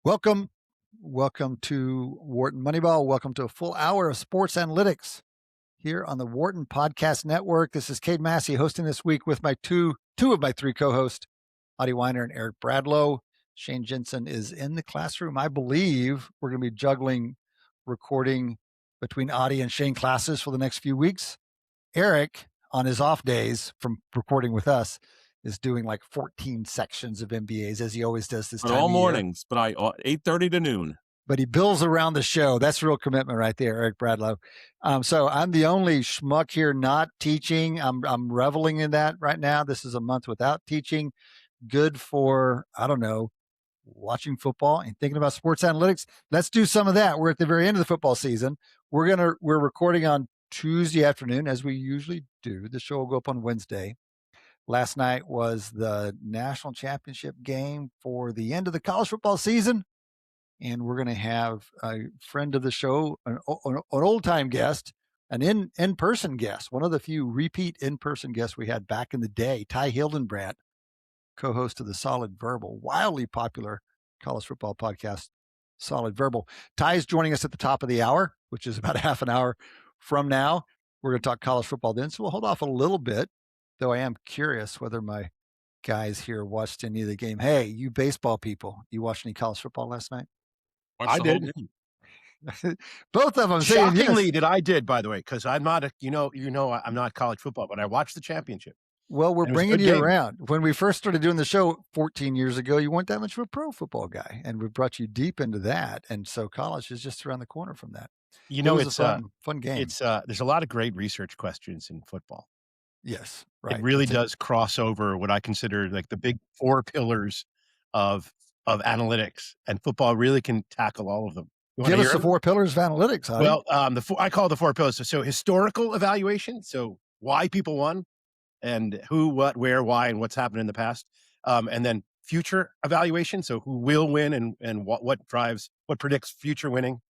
Welcome to Wharton Moneyball. Welcome to a full hour of sports analytics here on the Wharton Podcast Network. This is Cade Massey hosting this week with my two of my three co-hosts, Adi Wyner and Eric Bradlow. Shane Jensen is in the classroom. I believe we're going to be juggling recording between Adi and Shane classes for the next few weeks. Eric, on his off days from recording with us, is doing like 14 sections of MBAs, as he always does this time all of year. mornings, but 8:30 to noon. But he bills around the show. That's real commitment right there, Eric Bradlow. So I'm the only schmuck here not teaching. I'm reveling in that right now. This is a month without teaching. Good for, I don't know, watching football and thinking about sports analytics. Let's do some of that. We're at the very end of the football season. We're recording on Tuesday afternoon, as we usually do. The show will go up on Wednesday. Last night was the national championship game for the end of the college football season. And we're going to have a friend of the show, an old-time guest, an in-person guest, one of the few repeat in-person guests we had back in the day, Ty Hildenbrandt, co-host of the Solid Verbal, wildly popular college football podcast, Solid Verbal. Ty is joining us at the top of the hour, which is about half an hour from now. We're going to talk college football then, so we'll hold off a little bit, though I am curious whether my guys here watched any of the game. Hey, you baseball people, you watched any college football last night? I did. Both of them. Shockingly, yes. I did, by the way, because I'm not I'm not college football, but I watched the championship. Well, we're bringing you around. When we first started doing the show 14 years ago, you weren't that much of a pro football guy, and we brought you deep into that. And so college is just around the corner from that. It's a fun game. There's a lot of great research questions in football. Yes, right. It really does cross over what I consider like the big four pillars of analytics, and football really can tackle all of them. Give us the 4 pillars of analytics. Adi. Well, I call it the 4 pillars. So historical evaluation. So why people won, and who, what, where, why, and what's happened in the past. And then future evaluation. So who will win and what predicts future winning.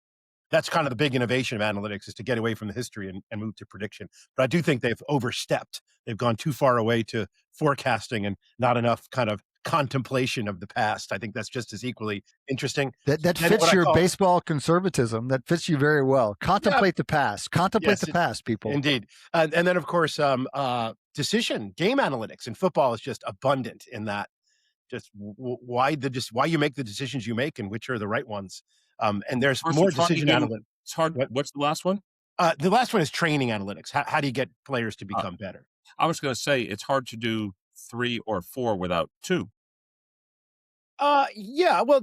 That's kind of the big innovation of analytics, is to get away from the history and move to prediction. But I do think they've overstepped. They've gone too far away to forecasting and not enough kind of contemplation of the past. I think that's just as equally interesting. That fits your baseball conservatism. That fits you very well. Contemplate the past. Contemplate the past, people. Indeed. And then, of course, decision, game analytics in football is just abundant in that. Just why you make the decisions you make and which are the right ones. And there's more decision analytics. It's hard. What's the last one? The last one is training analytics. How do you get players to become better? I was going to say it's hard to do 3 or 4 without 2. Yeah. Well,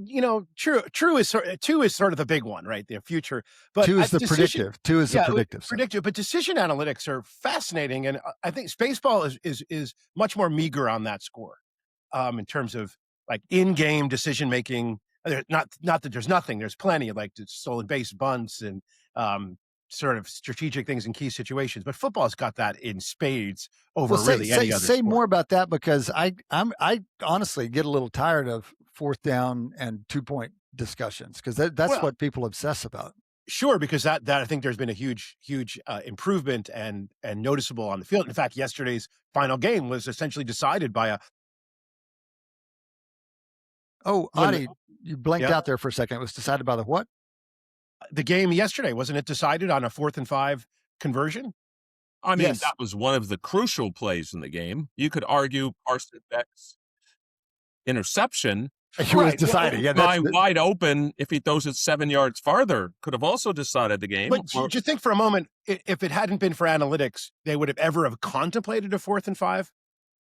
true is 2 is sort of the big one, right? The future, but 2 is the predictive. 2 is the predictive. Predictive, but decision analytics are fascinating, and I think Spaceball is much more meager on that score, in terms of like in-game decision making. Not that there's nothing. There's plenty, like stolen base bunts and sort of strategic things in key situations. But football's got that in spades over any other Say sport. more about that, because I honestly get a little tired of 4th down and 2-point discussions, because that's what people obsess about. Sure, because that I think there's been a huge improvement and noticeable on the field. In fact, yesterday's final game was essentially decided by a. Oh, Adi, you blanked out there for a second. It was decided by the what? The game yesterday, wasn't it decided on a 4th and 5 conversion? I mean, that was one of the crucial plays in the game. You could argue Carson Beck's interception. He was deciding. Wide open, if he throws it 7 yards farther, could have also decided the game. But do you think for a moment, if it hadn't been for analytics, they would have contemplated a 4th and 5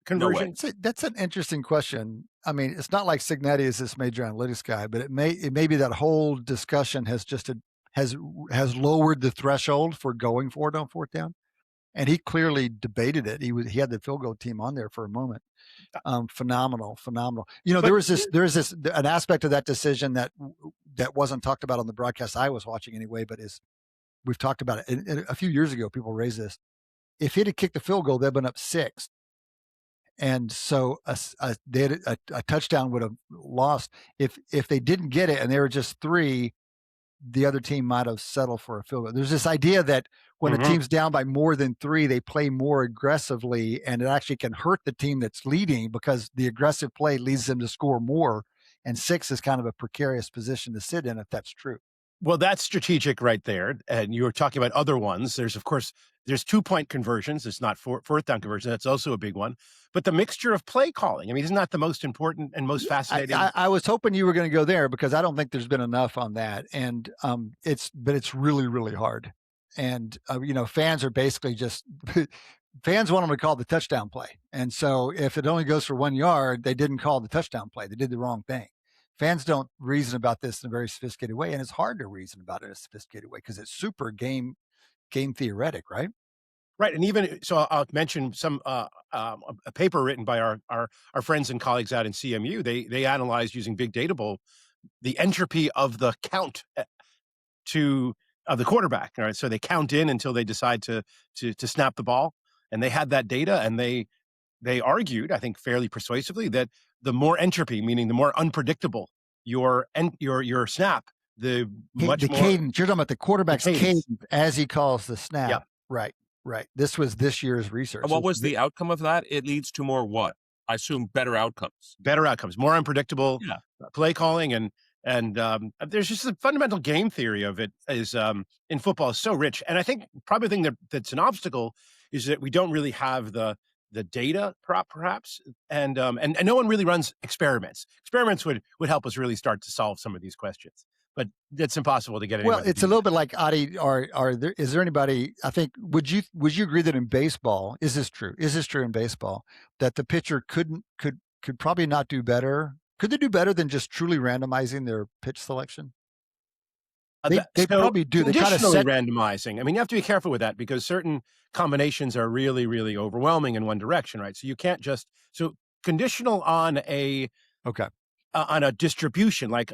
conversion? No, that's an interesting question. I mean, it's not like Cignetti is this major analytics guy, but it may be that whole discussion has lowered the threshold for going for it on 4th down, and he clearly debated it. He had the field goal team on there for a moment. Phenomenal. There was an aspect of that decision that wasn't talked about on the broadcast I was watching anyway, but we've talked about it. And a few years ago, people raised this. If he'd have kicked the field goal, they'd been up 6. And so a touchdown would have lost. If they didn't get it and they were just 3, the other team might have settled for a field goal. There's this idea that when a team's down by more than 3, they play more aggressively, and it actually can hurt the team that's leading because the aggressive play leads them to score more and 6 is kind of a precarious position to sit in if that's true. Well, that's strategic right there. And you were talking about other ones. There's, of course, there's 2-point conversions. It's not fourth down conversion. That's also a big one. But the mixture of play calling, I mean, isn't that the most important and most fascinating? I was hoping you were going to go there because I don't think there's been enough on that. And it's really, really hard. And, fans are basically just, fans want them to call the touchdown play. And so if it only goes for 1 yard, they didn't call the touchdown play. They did the wrong thing. Fans don't reason about this in a very sophisticated way, and it's hard to reason about it in a sophisticated way because it's super game theoretic, right? Right, and even so, I'll mention some a paper written by our friends and colleagues out in CMU. They analyzed using Big Data Bowl the entropy of the count of the quarterback. All right, so they count in until they decide to snap the ball, and they had that data, and they argued, I think fairly persuasively, that the more entropy, meaning the more unpredictable your snap, the much more cadence. You're talking about the quarterback's cadence as he calls the snap. Yeah. Right. This was this year's research. And what was the outcome of that? It leads to more what? I assume better outcomes. Better outcomes, more unpredictable play calling, and there's just a fundamental game theory of it is in football is so rich. And I think probably the thing that's an obstacle is that we don't really have the data perhaps, and no one really runs experiments. Experiments would help us really start to solve some of these questions, but it's impossible to get anyone. Well, it's a little bit like Adi. Is there anybody? I think would you agree that in baseball, is this true? Is this true in baseball that the pitcher could probably not do better? Could they do better than just truly randomizing their pitch selection? They probably do. They kind of randomizing. I mean, you have to be careful with that because certain combinations are really, really overwhelming in one direction, right? So you can't just conditional on a distribution like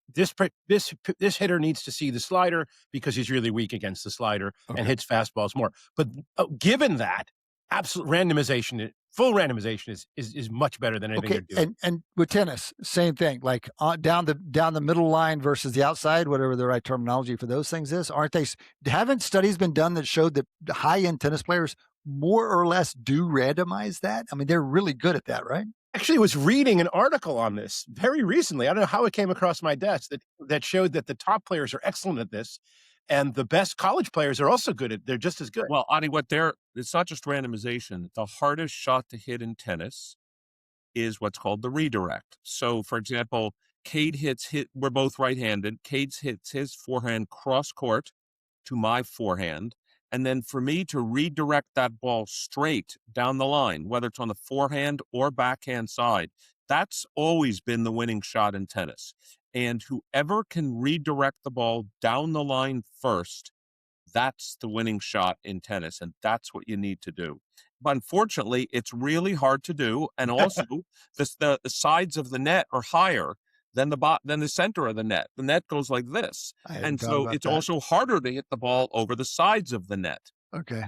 this hitter needs to see the slider because he's really weak against the slider and hits fastballs more. But given that, absolute randomization, full randomization is much better than anything you're doing. And with tennis, same thing. Like down the middle line versus the outside, whatever the right terminology for those things is, aren't they? Haven't studies been done that showed that high-end tennis players more or less do randomize that? I mean, they're really good at that, right? Actually, I was reading an article on this very recently. I don't know how it came across my desk that showed that the top players are excellent at this. And the best college players are also good at. They're just as good. Well, Adi, it's not just randomization. The hardest shot to hit in tennis is what's called the redirect. So, for example, we're both right-handed. Cade hits his forehand cross court to my forehand. And then for me to redirect that ball straight down the line, whether it's on the forehand or backhand side, that's always been the winning shot in tennis. And whoever can redirect the ball down the line first, that's the winning shot in tennis. And that's what you need to do. But unfortunately, it's really hard to do. And also, the sides of the net are higher than the center of the net. The net goes like this. And so it's also harder to hit the ball over the sides of the net. Okay.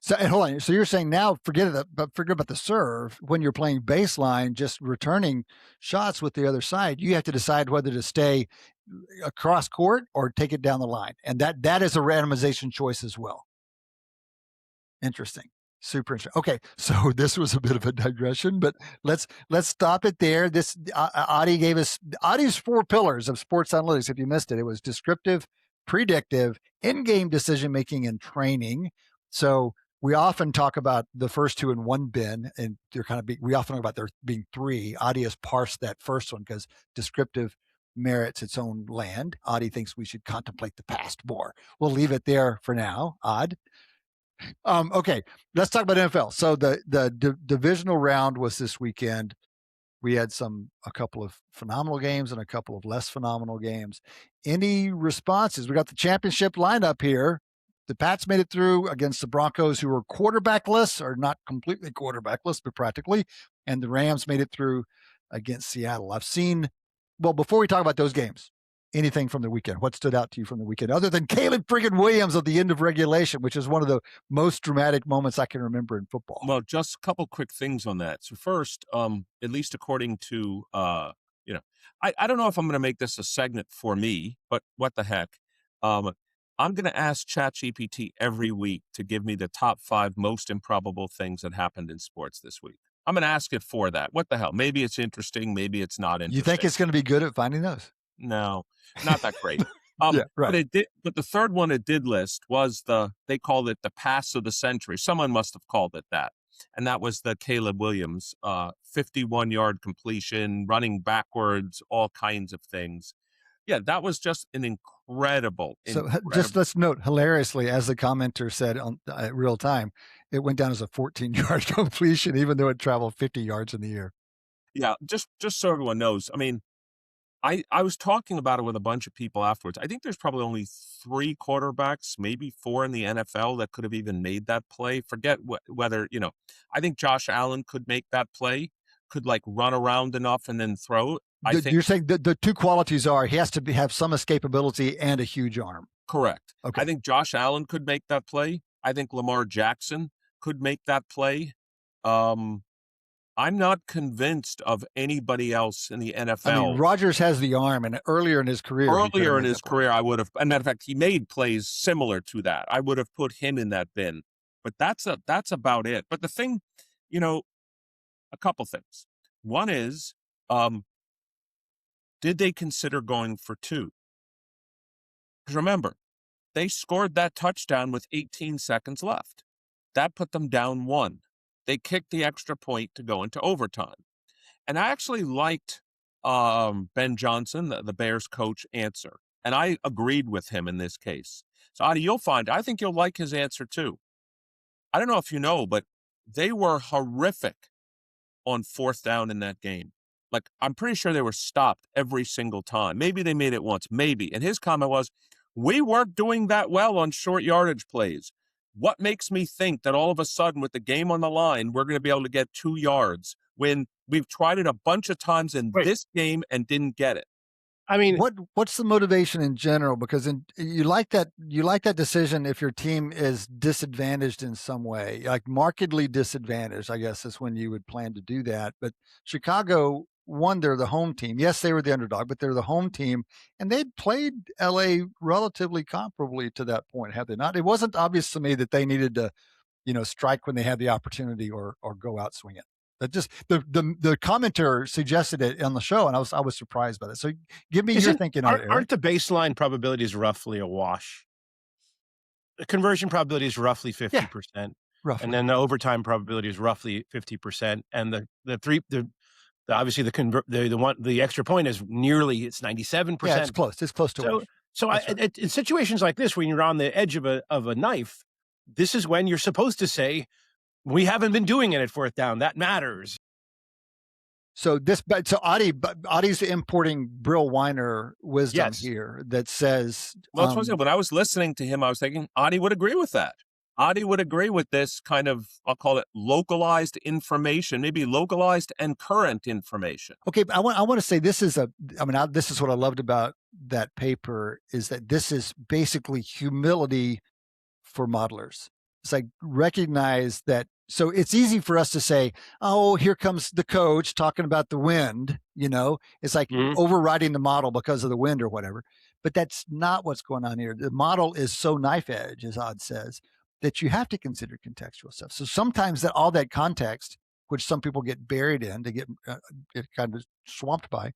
So and hold on. So you're saying now forget about the serve when you're playing baseline, just returning shots with the other side. You have to decide whether to stay across court or take it down the line, and that is a randomization choice as well. Interesting. Super interesting. Okay, so this was a bit of a digression, but let's stop it there. This Adi gave us Adi's 4 pillars of sports analytics. If you missed it, it was descriptive, predictive, in-game decision making, and training. So we often talk about the first 2 in one bin, and they're we often talk about there being 3. Adi has parsed that first one because descriptive merits its own land. Adi thinks we should contemplate the past more. We'll leave it there for now. Okay, let's talk about NFL. So the divisional round was this weekend. We had a couple of phenomenal games and a couple of less phenomenal games. Any responses? We got the championship lineup here. The Pats made it through against the Broncos, who were quarterbackless, or not completely quarterbackless, but practically. And the Rams made it through against Seattle. Before we talk about those games, anything from the weekend? What stood out to you from the weekend, other than Caleb friggin' Williams at the end of regulation, which is one of the most dramatic moments I can remember in football? Well, just a couple quick things on that. So first, at least according to, I don't know if I'm going to make this a segment for me, but what the heck? I'm going to ask ChatGPT every week to give me the top 5 most improbable things that happened in sports this week. I'm going to ask it for that. What the hell? Maybe it's interesting. Maybe it's not interesting. You think it's going to be good at finding those? No, not that great. Yeah, right. But it did. But the third one it did list was they called it the pass of the century. Someone must have called it that. And that was the Caleb Williams 51-yard completion, running backwards, all kinds of things. Yeah, that was just an incredible. So just let's note, hilariously, as the commenter said on real time, it went down as a 14-yard completion, even though it traveled 50 yards in the air. Yeah, just so everyone knows. I mean, I was talking about it with a bunch of people afterwards. I think there's probably only 3 quarterbacks, maybe 4 in the NFL that could have even made that play. Forget whether, I think Josh Allen could make that play, could like run around enough and then throw. I think you're saying the 2 qualities are he has to have some escapability and a huge arm. Correct. Okay. I think Josh Allen could make that play. I think Lamar Jackson could make that play. I'm not convinced of anybody else in the NFL. I mean, Rodgers has the arm, and earlier in his career, I would have. As a matter of fact, he made plays similar to that. I would have put him in that bin. But that's about it. But the thing, a couple things. One is, did they consider going for 2? Because remember, they scored that touchdown with 18 seconds left. That put them down 1. They kicked the extra point to go into overtime. And I actually liked Ben Johnson, the Bears coach, answer. And I agreed with him in this case. So, Adi, I think you'll like his answer too. I don't know if you know, but they were horrific on 4th down in that game. Like, I'm pretty sure they were stopped every single time. Maybe they made it once, maybe. And his comment was, we weren't doing that well on short yardage plays. What makes me think that all of a sudden with the game on the line, we're going to be able to get 2 yards when we've tried it a bunch of times in this game and didn't get it? I mean, what's the motivation in general? Because you like that decision if your team is disadvantaged in some way, like markedly disadvantaged, I guess is when you would plan to do that. But Chicago, they're the home team. Yes, they were the underdog, but they're the home team, and they'd played LA relatively comparably to that point, had they not? It wasn't obvious to me that they needed to, strike when they had the opportunity or go out swinging. That just the commenter suggested it on the show, and I was surprised by that. So give me your thinking on it, Eric. Aren't the baseline probabilities roughly a wash? The conversion probability is roughly 50%, roughly. And then the overtime probability is roughly 50%, and obviously the extra point is nearly 97%. Yeah, it's close. It's close to so. So in situations like this, when you're on the edge of a knife, this is when you're supposed to say, we haven't been doing it at 4th down. That matters. So Adi's importing Brill Weiner wisdom here that says. Well, when I was listening to him, I was thinking Adi would agree with that. Adi would agree with this kind of, I'll call it localized information, maybe localized and current information. Okay, but I want to say this is this is what I loved about that paper, is that this is basically humility for modelers. It's like recognize that. So it's easy for us to say, oh, here comes the coach talking about the wind, it's like overriding the model because of the wind or whatever. But that's not what's going on here. The model is so knife edge, as Odd says, that you have to consider contextual stuff. So sometimes all that context, which some people get buried in, to get kind of swamped by,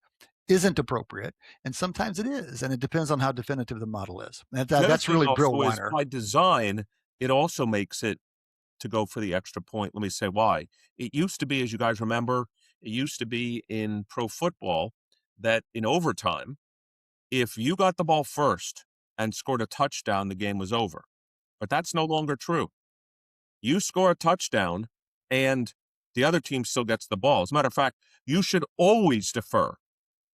isn't appropriate. And sometimes it is. And it depends on how definitive the model is. That's really Brill Weiner. By design, it also makes it to go for the extra point. Let me say why. It used to be, as you guys remember, it used to be in pro football that in overtime, if you got the ball first and scored a touchdown, the game was over. But that's no longer true. You score a touchdown and the other team still gets the ball. As a matter of fact, you should always defer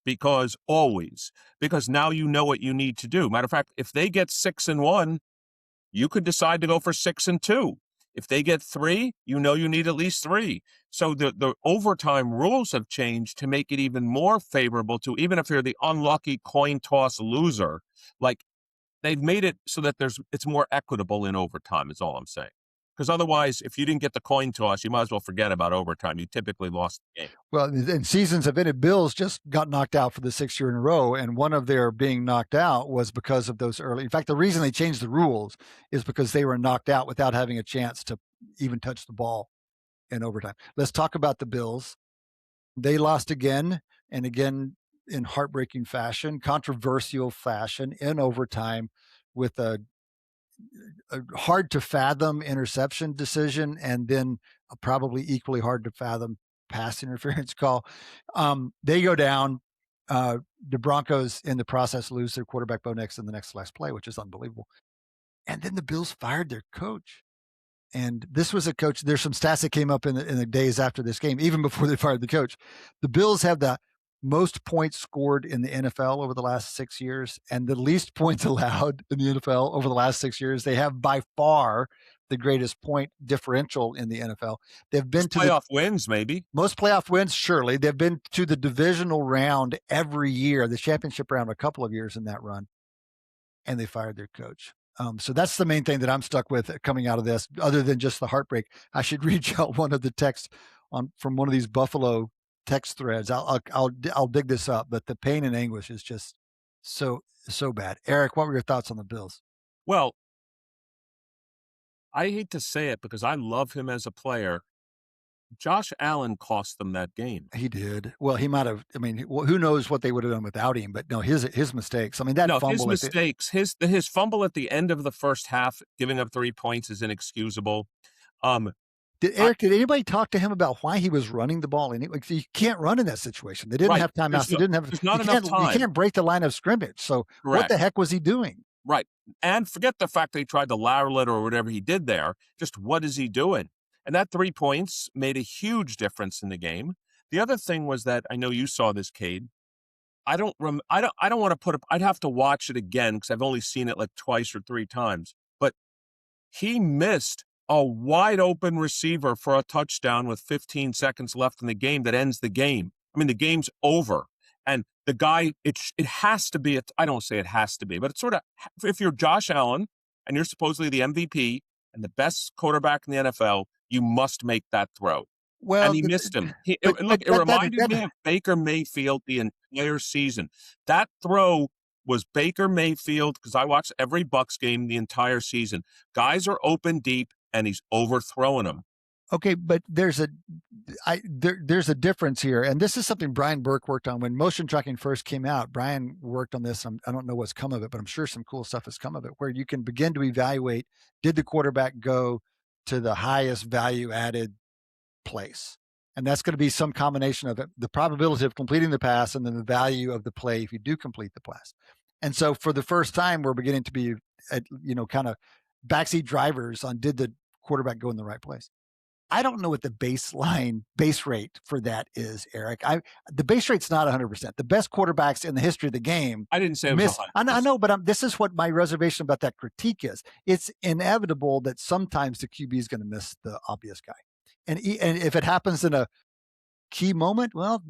because now you know what you need to do. Matter of fact, if they get 6-1, you could decide to go for 6-2. If they get 3, you know you need at least 3. So the overtime rules have changed to make it even more favorable to, even if you're the unlucky coin toss loser, like they've made it so that it's more equitable in overtime is all I'm saying. Because otherwise, if you didn't get the coin toss, you might as well forget about overtime. You typically lost the game. Well, in seasons have ended, Bills just got knocked out for the 6th year in a row, and one of their being knocked out was because of those early. In fact, the reason they changed the rules is because they were knocked out without having a chance to even touch the ball. in overtime. Let's talk about the Bills. They lost again and again in heartbreaking fashion, controversial fashion in overtime with a hard to fathom interception decision and then a probably equally hard to fathom pass interference call. They go down. The Broncos in the process lose their quarterback Bo Nix in the next last play, which is unbelievable. And then the Bills fired their coach. And this was a coach. There's some stats that came up in the days after this game, even before they fired the coach. The Bills have the most points scored in the NFL over the last 6 years and the least points allowed in the NFL over the last 6 years. They have by far the greatest point differential in the NFL. They've been to playoff wins, maybe. Most playoff wins, surely. They've been to the divisional round every year, the championship round a couple of years in that run, and they fired their coach. So that's the main thing that I'm stuck with coming out of this, other than just the heartbreak. I should read out one of the texts from one of these Buffalo text threads. I'll dig this up, but the pain and anguish is just so bad. Eric, what were your thoughts on the Bills? Well, I hate to say it because I love him as a player. Josh Allen cost them that game. He did. Well, he might have. I mean, who knows what they would have done without him? But no, his mistakes. I mean, that fumble. His mistakes. His fumble at the end of the first half, giving up 3 points, is inexcusable. Did anybody talk to him about why he was running the ball? You can't run in that situation. They didn't have timeouts. They didn't have. There's not enough time. You can't break the line of scrimmage. So what the heck was he doing? Right. And forget the fact that he tried to lateral it or whatever he did there. Just what is he doing? And that 3 points made a huge difference in the game. The other thing was that I know you saw this, Cade. I don't want to put up. I'd have to watch it again because I've only seen it like twice or 3 times. But he missed a wide open receiver for a touchdown with 15 seconds left in the game that ends the game. I mean, the game's over. And the guy, it has to be, I don't say it has to be, but it's sort of, if you're Josh Allen and you're supposedly the MVP and the best quarterback in the NFL, you must make that throw. Well, and he missed him. It reminded me of Baker Mayfield the entire season. That throw was Baker Mayfield, because I watched every Bucs game the entire season. Guys are open deep, and he's overthrowing them. Okay, but there's a difference here, and this is something Brian Burke worked on when motion tracking first came out. Brian worked on this. I don't know what's come of it, but I'm sure some cool stuff has come of it, where you can begin to evaluate: did the quarterback go to the highest value added place? And that's going to be some combination of it, the probability of completing the pass and then the value of the play if you do complete the pass. And so for the first time, we're beginning to be, kind of backseat drivers on did the quarterback go in the right place. I don't know what the base rate for that is, Eric. The base rate's not 100%. The best quarterbacks in the history of the game. I didn't say it was 100%. I know, but this is what my reservation about that critique is. It's inevitable that sometimes the QB is going to miss the obvious guy. And if it happens in a key moment, well,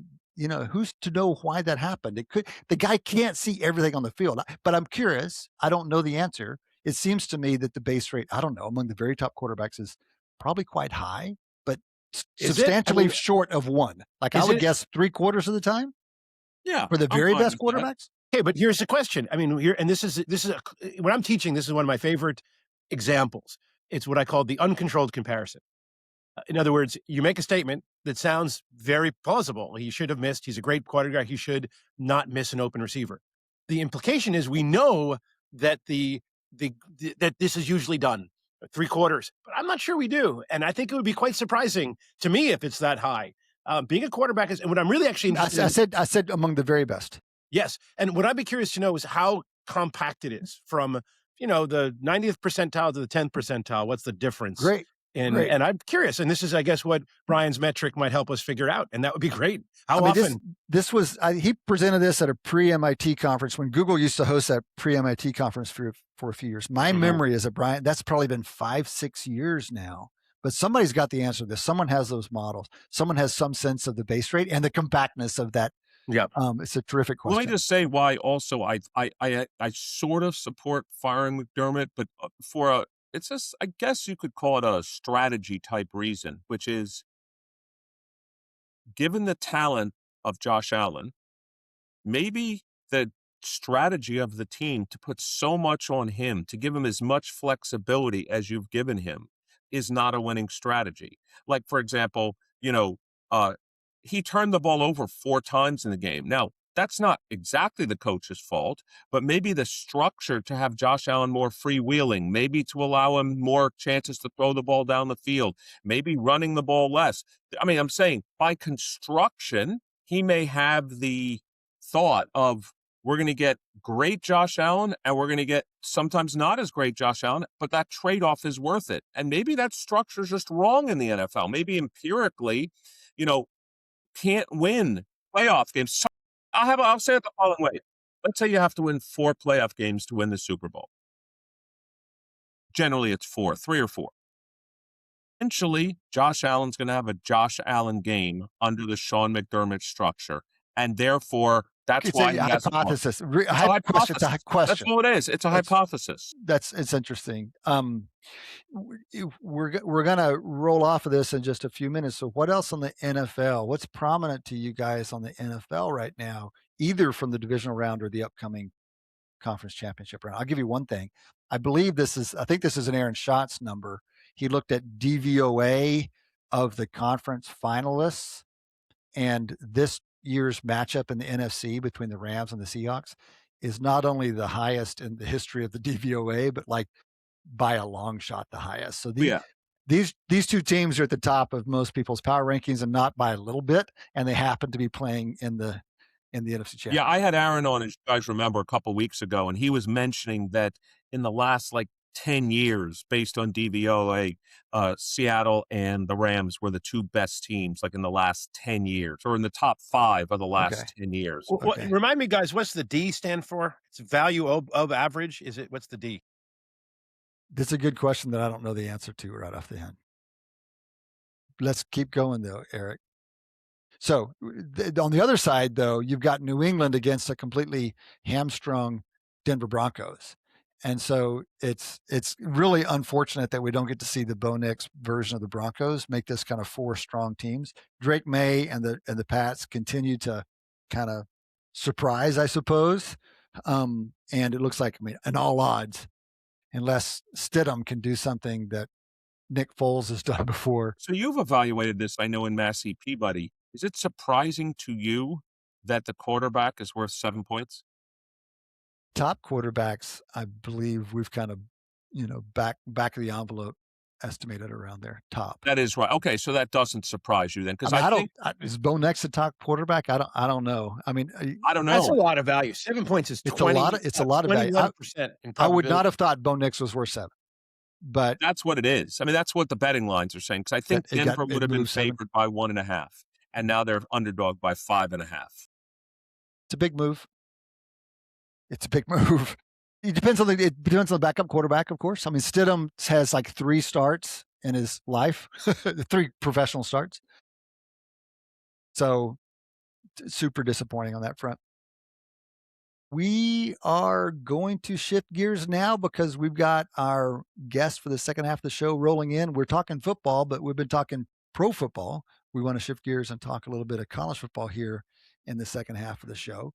who's to know why that happened? The guy can't see everything on the field. But I'm curious. I don't know the answer. It seems to me that the base rate, I don't know, among the very top quarterbacks is probably quite high, but substantially short of 1. Like I would guess 3/4 of the time. Yeah, for the very best quarterbacks. Okay, but here's the question. I mean, this is when I'm teaching. This is one of my favorite examples. It's what I call the uncontrolled comparison. In other words, you make a statement that sounds very plausible. He should have missed. He's a great quarterback. He should not miss an open receiver. The implication is we know that that this is usually done 3/4, but I'm not sure we do. And I think it would be quite surprising to me if it's that high. Being a quarterback is, and what I'm really actually interested I said among the very best. Yes, and what I'd be curious to know is how compact it is from the 90th percentile to the 10th percentile. What's the difference? Great. And I'm curious, and this is, I guess, what Brian's metric might help us figure out, and that would be great. How often? This was he presented this at a pre-MIT conference when Google used to host that pre-MIT conference for a few years. My memory is that Brian, that's probably been 5-6 years now. But somebody's got the answer to this. Someone has those models. Someone has some sense of the base rate and the compactness of that. Yeah, it's a terrific question. Let me just say why. Also, I sort of support firing McDermott, but it's just, I guess you could call it a strategy type reason, which is given the talent of Josh Allen, maybe the strategy of the team to put so much on him, to give him as much flexibility as you've given him, is not a winning strategy. Like, for example, he turned the ball over 4 times in the game. Now, that's not exactly the coach's fault, but maybe the structure to have Josh Allen more freewheeling, maybe to allow him more chances to throw the ball down the field, maybe running the ball less. I mean, I'm saying by construction, he may have the thought of, we're going to get great Josh Allen and we're going to get sometimes not as great Josh Allen, but that trade-off is worth it. And maybe that structure is just wrong in the NFL. Maybe empirically, can't win playoff games. So I'll say it the following way. Let's say you have to win 4 playoff games to win the Super Bowl. Generally, it's 3 or 4. Eventually, Josh Allen's going to have a Josh Allen game under the Sean McDermott structure. And therefore, that's why he has hypothesis. It's a hypothesis. It's a question. That's all it is. It's a hypothesis. It's interesting. We're gonna roll off of this in just a few minutes. So, what else on the NFL? What's prominent to you guys on the NFL right now, either from the divisional round or the upcoming conference championship round? I'll give you one thing. I think this is an Aaron Schatz number. He looked at DVOA of the conference finalists, and this year's matchup in the NFC between the Rams and the Seahawks is not only the highest in the history of the DVOA, but like by a long shot the highest. So these 2 teams are at the top of most people's power rankings, and not by a little bit. And they happen to be playing in the NFC Championship. Yeah, I had Aaron on, as you guys remember, a couple of weeks ago, and he was mentioning that in the last 10 years, based on DVOA, Seattle and the Rams were the 2 best teams, in the last 10 years, or in the top 5 of the last 10 years. Well, remind me, guys, what's the D stand for? It's value of average. What's the D? That's a good question that I don't know the answer to right off the hand. Let's keep going, though, Eric. So on the other side, though, you've got New England against a completely hamstrung Denver Broncos. And so it's really unfortunate that we don't get to see the Bo Nix version of the Broncos make this kind of 4 strong teams. Drake May and the Pats continue to kind of surprise, I suppose. And it looks like, in all odds, unless Stidham can do something that Nick Foles has done before. So you've evaluated this, I know, in Massey Peabody. Is it surprising to you that the quarterback is worth 7 points? Top quarterbacks, I believe we've kind of, back of the envelope estimated around there. Top. That is right. Okay, so that doesn't surprise you then, because is Bo Nix a top quarterback? I don't know. I don't know. That's a lot of value. 7 points is 20. It's a lot of value. I would not have thought Bo Nix was worth 7. But that's what it is. That's what the betting lines are saying. Because I think Denver would have been favored by 1.5, and now they're underdog by 5.5. It's a big move. It depends on the backup quarterback, of course. Stidham has 3 starts in his life, 3 professional starts. So super disappointing on that front. We are going to shift gears now because we've got our guest for the second half of the show rolling in. We're talking football, but we've been talking pro football. We want to shift gears and talk a little bit of college football here in the second half of the show.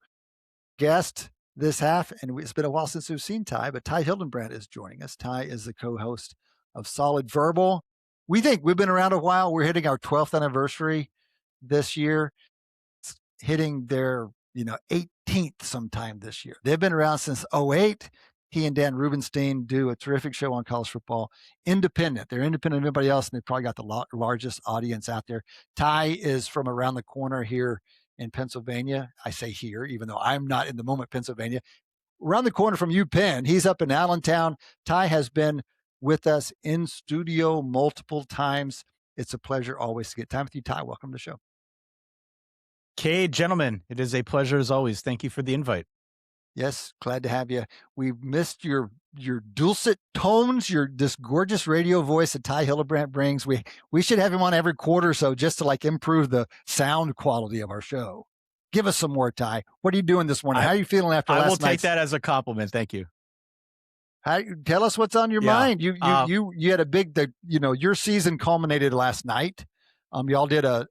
Guest this half, and it's been a while since we've seen Ty, but Ty Hildenbrandt is joining us. Ty is the co-host of Solid Verbal. We think we've been around a while. We're hitting our 12th anniversary this year. It's hitting their 18th sometime this year. They've been around since 2008. He and Dan Rubenstein do a terrific show on college football. Independent. They're independent of everybody else, and they've probably got the largest audience out there. Ty is from around the corner here in Pennsylvania. I say here, even though I'm not in the moment, Pennsylvania. Around the corner from UPenn. He's up in Allentown. Ty has been with us in studio multiple times. It's a pleasure always to get time with you, Ty. Welcome to the show. Cade, gentlemen, it is a pleasure as always. Thank you for the invite. Yes, glad to have you. We've missed your dulcet tones, this gorgeous radio voice that Ty Hildenbrandt brings. We should have him on every quarter or so just to improve the sound quality of our show. Give us some more, Ty. What are you doing this morning? How are you feeling after last night? I will take that as a compliment. Thank you. Tell us what's on your mind. You had a big, your season culminated last night. Y'all did a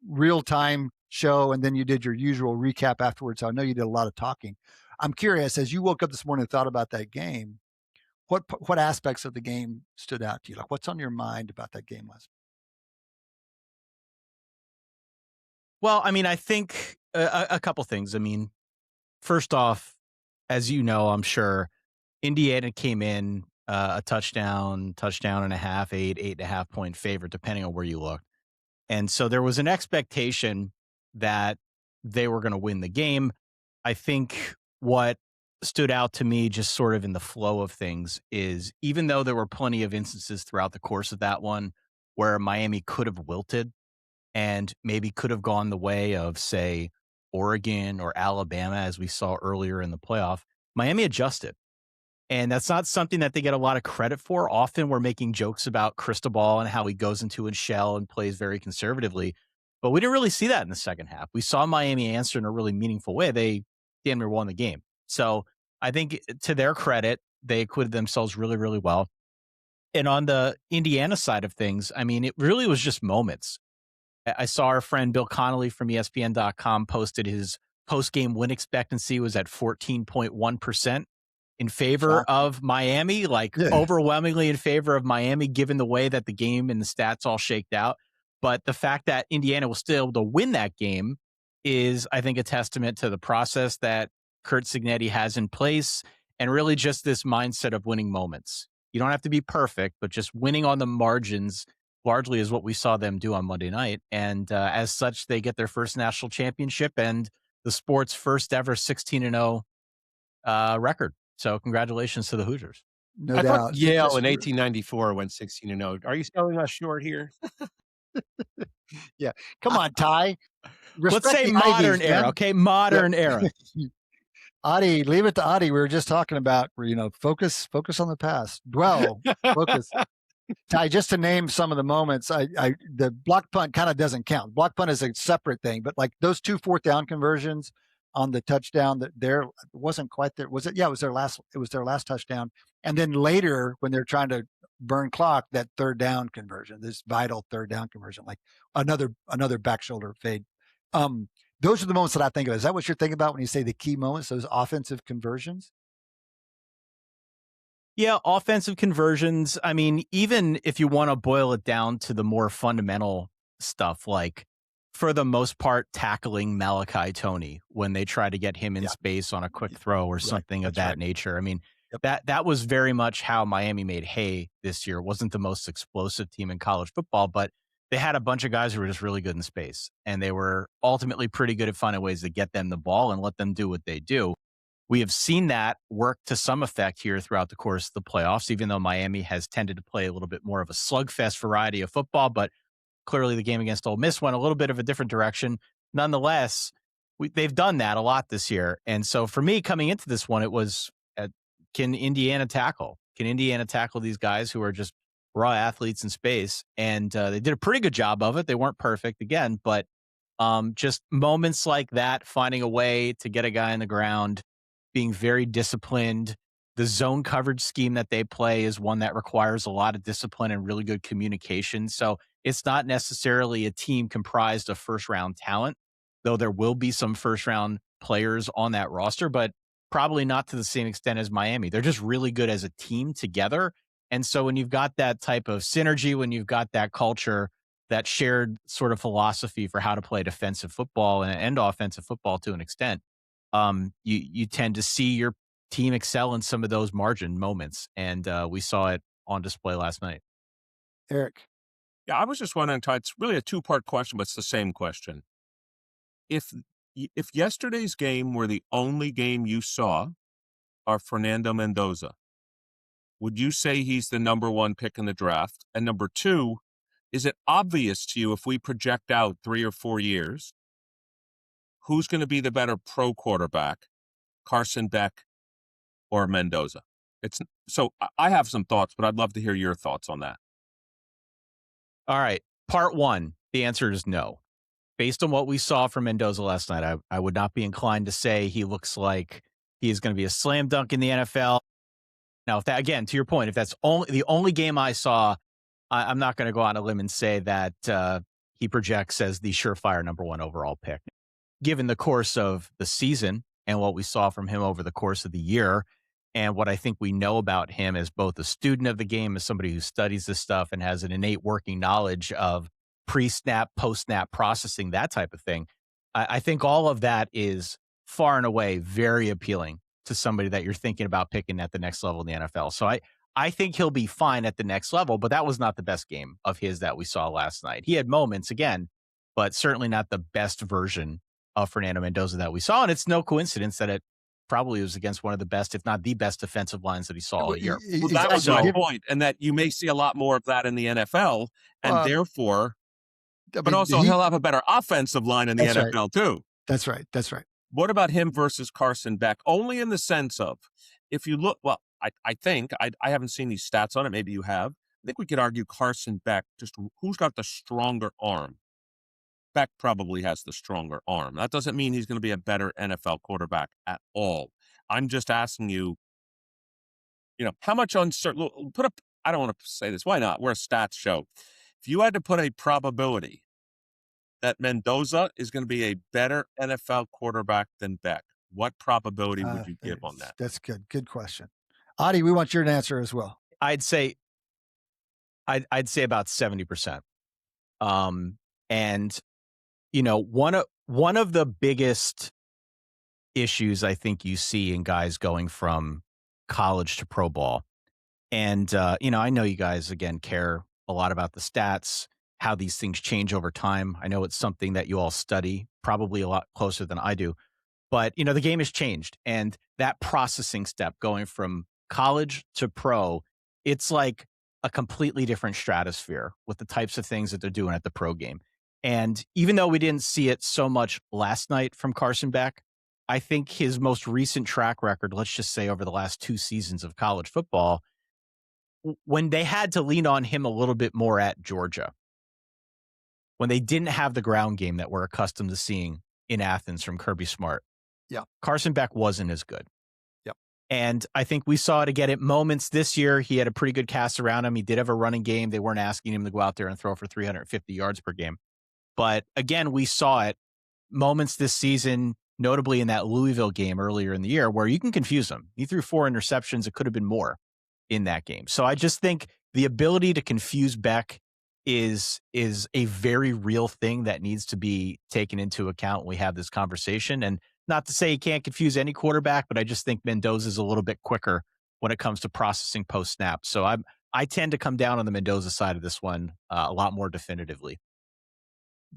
real time show, and then you did your usual recap afterwards. So I know you did a lot of talking. I'm curious, as you woke up this morning and thought about that game, what aspects of the game stood out to you? Like, what's on your mind about that game last? Well, I mean, I think a couple things. I mean, first off, as you know, I'm sure Indiana came in a touchdown and a half, 8.5 point favorite, depending on where you look. And so there was an expectation that they were going to win the game. I think what stood out to me just sort of in the flow of things is even though there were plenty of instances throughout the course of that one where Miami could have wilted and maybe could have gone the way of, say, Oregon or Alabama, as we saw earlier in the playoff, Miami adjusted. And that's not something that they get a lot of credit for. Often we're making jokes about Cristobal and how he goes into his shell and plays very conservatively. But we didn't really see that in the second half. We saw Miami answer in a really meaningful way. They damn near won the game. So I think to their credit, they acquitted themselves really, really well. And on the Indiana side of things, I mean, it really was just moments. I saw our friend Bill Connolly from ESPN.com posted his post-game win expectancy was at 14.1%. in favor of Miami, overwhelmingly in favor of Miami, given the way that the game and the stats all shaked out. But the fact that Indiana was still able to win that game is, I think, a testament to the process that Curt Cignetti has in place and really just this mindset of winning moments. You don't have to be perfect, but just winning on the margins largely is what we saw them do on Monday night. And as such, they get their first national championship and the sport's first ever 16-0 record. So congratulations to the Hoosiers. No I doubt. thought Yale in 1894 went 16-0. Are you selling us short here? Yeah. Come on, Ty. Let's say modern Ivies, era, man. okay? Modern era. Adi, leave it to Adi. We were just talking about, focus on the past. Dwell, focus. Ty, just to name some of the moments, the block punt kind of doesn't count. Block punt is a separate thing, but like those 2 4th down conversions on the touchdown, that there wasn't quite there. Was it? Yeah, it was their last touchdown. And then later when they're trying to burn clock, that 3rd down conversion, this vital 3rd down conversion, like another back shoulder fade. Those are the moments that I think of. Is that what you're thinking about when you say the key moments, those offensive conversions? Yeah, offensive conversions. I mean, even if you want to boil it down to the more fundamental stuff, like for the most part, tackling Malachi Toney when they try to get him in space on a quick throw or something of that nature. I mean, that was very much how Miami made hay this year. It wasn't the most explosive team in college football, but they had a bunch of guys who were just really good in space. And they were ultimately pretty good at finding ways to get them the ball and let them do what they do. We have seen that work to some effect here throughout the course of the playoffs, even though Miami has tended to play a little bit more of a slugfest variety of football. But clearly the game against Ole Miss went a little bit of a different direction. Nonetheless, they've done that a lot this year. And so for me, coming into this one, it was, can Indiana tackle? Can Indiana tackle these guys who are just raw athletes in space? And they did a pretty good job of it. They weren't perfect, again, but just moments like that, finding a way to get a guy on the ground, being very disciplined. The zone coverage scheme that they play is one that requires a lot of discipline and really good communication. So it's not necessarily a team comprised of first-round talent, though there will be some first-round players on that roster, but probably not to the same extent as Miami. They're just really good as a team together. And so when you've got that type of synergy, when you've got that culture, that shared sort of philosophy for how to play defensive football and offensive football to an extent, you tend to see your team excel in some of those margin moments. And we saw it on display last night. Eric. Yeah, I was just wondering, Ty, it's really a 2-part question, but it's the same question. If yesterday's game were the only game you saw of Fernando Mendoza, would you say he's the number 1 pick in the draft? And number 2, is it obvious to you if we project out 3 or 4 years, who's going to be the better pro quarterback, Carson Beck or Mendoza? So I have some thoughts, but I'd love to hear your thoughts on that. All right. Part 1, the answer is no. Based on what we saw from Mendoza last night, I would not be inclined to say he looks like he is going to be a slam dunk in the NFL. Now, if that, again, to your point, if that's the only game I saw, I'm not going to go on a limb and say that he projects as the surefire number 1 overall pick. Given the course of the season and what we saw from him over the course of the year, And what I think we know about him as both a student of the game, as somebody who studies this stuff and has an innate working knowledge of pre-snap, post-snap processing, that type of thing. I think all of that is far and away very appealing to somebody that you're thinking about picking at the next level in the NFL. So I think he'll be fine at the next level, but that was not the best game of his that we saw last night. He had moments again, but certainly not the best version of Fernando Mendoza that we saw. And it's no coincidence that it probably was against one of the best, if not the best defensive lines that he saw all year. Well, that was my point, and that you may see a lot more of that in the NFL, and therefore, but also he'll have a better offensive line in the NFL too. That's right. That's right. What about him versus Carson Beck? Only in the sense of, if you look, well, I think, I haven't seen these stats on it, maybe you have. I think we could argue Carson Beck, just who's got the stronger arm? Beck probably has the stronger arm. That doesn't mean he's going to be a better NFL quarterback at all. I'm just asking you, how much uncertain, put up, I don't want to say this, why not? We're a stats show. If you had to put a probability that Mendoza is going to be a better NFL quarterback than Beck, what probability would you give on that? That's good. Good question. Adi, we want your answer as well. I'd say about 70%. And one of the biggest issues I think you see in guys going from college to pro ball, and I know you guys again care a lot about the stats, how these things change over time. I know it's something that you all study probably a lot closer than I do, but the game has changed, and that processing step going from college to pro, it's like a completely different stratosphere with the types of things that they're doing at the pro game. And even though we didn't see it so much last night from Carson Beck, I think his most recent track record, let's just say over the last 2 seasons of college football, when they had to lean on him a little bit more at Georgia, when they didn't have the ground game that we're accustomed to seeing in Athens from Kirby Smart, Carson Beck wasn't as good. And I think we saw it again at moments this year. He had a pretty good cast around him. He did have a running game. They weren't asking him to go out there and throw for 350 yards per game. But again, we saw it moments this season, notably in that Louisville game earlier in the year, where you can confuse him. He threw 4 interceptions. It could have been more in that game. So I just think the ability to confuse Beck is a very real thing that needs to be taken into account when we have this conversation. And not to say he can't confuse any quarterback, but I just think Mendoza is a little bit quicker when it comes to processing post-snap. So I tend to come down on the Mendoza side of this one a lot more definitively.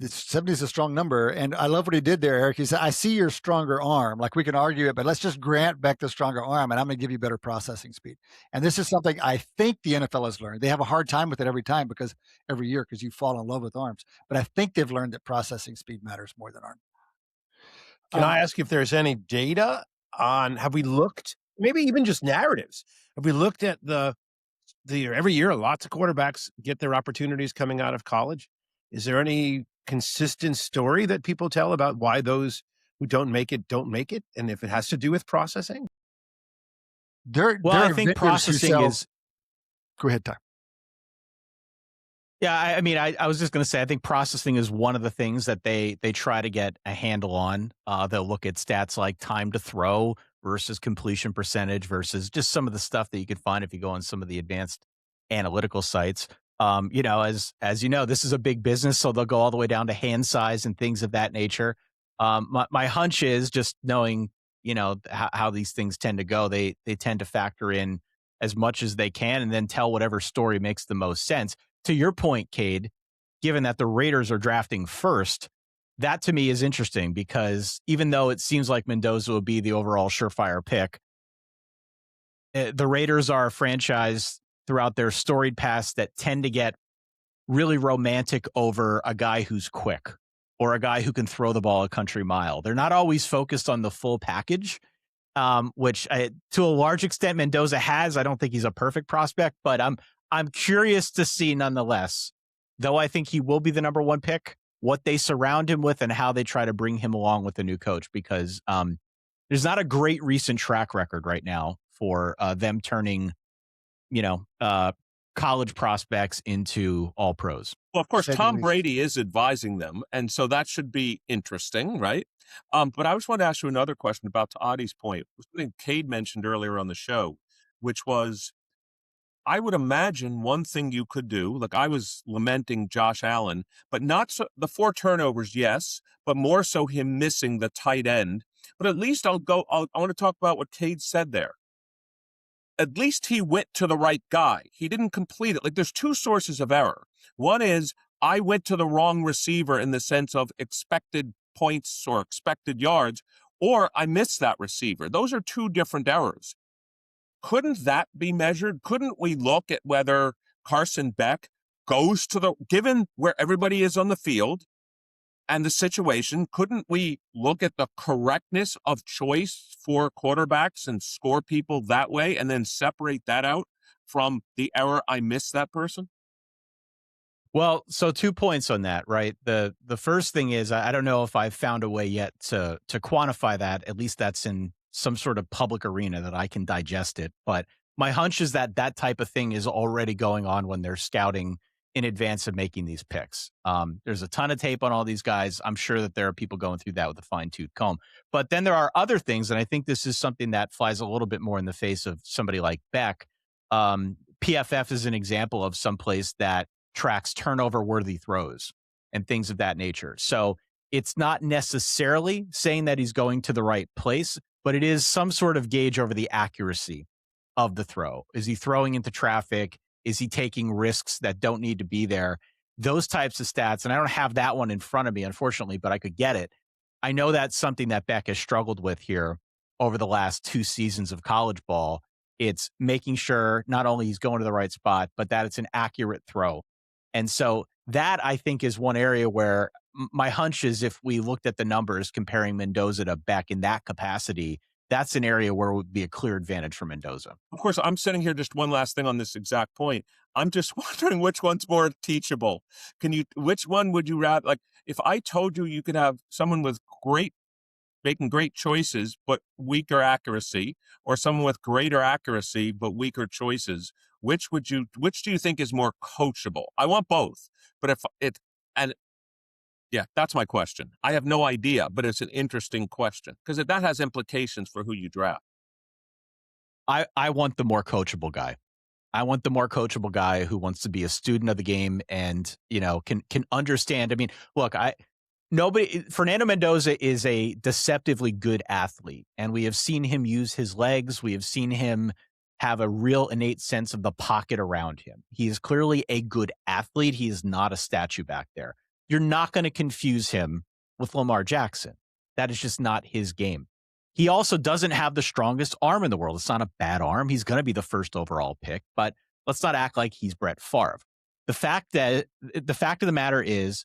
70 is a strong number, and I love what he did there, Eric. He said, I see your stronger arm. Like, we can argue it, but let's just grant Beck the stronger arm, and I'm going to give you better processing speed. And this is something I think the NFL has learned. They have a hard time with it every year because you fall in love with arms. But I think they've learned that processing speed matters more than arm. Can I ask if there's any data on, have we looked, maybe even just narratives? Have we looked at the every year, lots of quarterbacks get their opportunities coming out of college? Is there any consistent story that people tell about why those who don't make it, and if it has to do with processing? I think processing is... Go ahead, Ty. Yeah, I mean, I was just going to say, I think processing is one of the things that they try to get a handle on. They'll look at stats like time to throw versus completion percentage versus just some of the stuff that you can find if you go on some of the advanced analytical sites. As you know, this is a big business, so they'll go all the way down to hand size and things of that nature. My hunch is, just knowing, how these things tend to go, they tend to factor in as much as they can and then tell whatever story makes the most sense. To your point, Cade, given that the Raiders are drafting first, that to me is interesting because even though it seems like Mendoza will be the overall surefire pick, the Raiders are a franchise throughout their storied past that tend to get really romantic over a guy who's quick or a guy who can throw the ball a country mile. They're not always focused on the full package, which to a large extent Mendoza has. I don't think he's a perfect prospect, but I'm curious to see nonetheless, though I think he will be the number 1 pick, what they surround him with and how they try to bring him along with the new coach, because there's not a great recent track record right now for them turning, college prospects into all pros. Well, of course, Say the Tom least. Brady is advising them, and so that should be interesting, right? But I just want to ask you another question about to Adi's point. Something Cade mentioned earlier on the show, which was, I would imagine one thing you could do, like I was lamenting Josh Allen, but not so the 4 turnovers, yes, but more so him missing the tight end. But at least I want to talk about what Cade said there. At least he went to the right guy. He didn't complete it. Like there's 2 sources of error. One is I went to the wrong receiver in the sense of expected points or expected yards, or I missed that receiver. Those are 2 different errors. Couldn't that be measured? Couldn't we look at whether Carson Beck goes to given where everybody is on the field and the situation, couldn't we look at the correctness of choice for quarterbacks and score people that way and then separate that out from the error, I missed that person? Well, so 2 points on that, right? The first thing is I don't know if I've found a way yet to quantify that. At least that's in some sort of public arena that I can digest it. But my hunch is that that type of thing is already going on when they're scouting in advance of making these picks. There's a ton of tape on all these guys. I'm sure that there are people going through that with a fine-tooth comb. But then there are other things, and I think this is something that flies a little bit more in the face of somebody like Beck. PFF is an example of someplace that tracks turnover-worthy throws and things of that nature. So it's not necessarily saying that he's going to the right place, but it is some sort of gauge over the accuracy of the throw. Is he throwing into traffic? Is he taking risks that don't need to be there? Those types of stats. And I don't have that one in front of me, unfortunately, but I could get it. I know that's something that Beck has struggled with here over the last 2 seasons of college ball. It's making sure not only he's going to the right spot, but that it's an accurate throw. And so that, I think, is one area where my hunch is if we looked at the numbers comparing Mendoza to Beck in that capacity, that's an area where it would be a clear advantage for Mendoza. Of course, I'm sitting here, just one last thing on this exact point. I'm just wondering which one's more teachable. Which one would you rather, like, if I told you could have someone with making great choices, but weaker accuracy, or someone with greater accuracy, but weaker choices, which do you think is more coachable? I want both, but yeah, that's my question. I have no idea, but it's an interesting question because that has implications for who you draft. I want the more coachable guy. I want the more coachable guy who wants to be a student of the game and, can understand. I mean, look, Fernando Mendoza is a deceptively good athlete, and we have seen him use his legs. We have seen him have a real innate sense of the pocket around him. He is clearly a good athlete. He is not a statue back there. You're not going to confuse him with Lamar Jackson. That is just not his game. He also doesn't have the strongest arm in the world. It's not a bad arm. He's going to be the first overall pick, but let's not act like he's Brett Favre. The fact of the matter is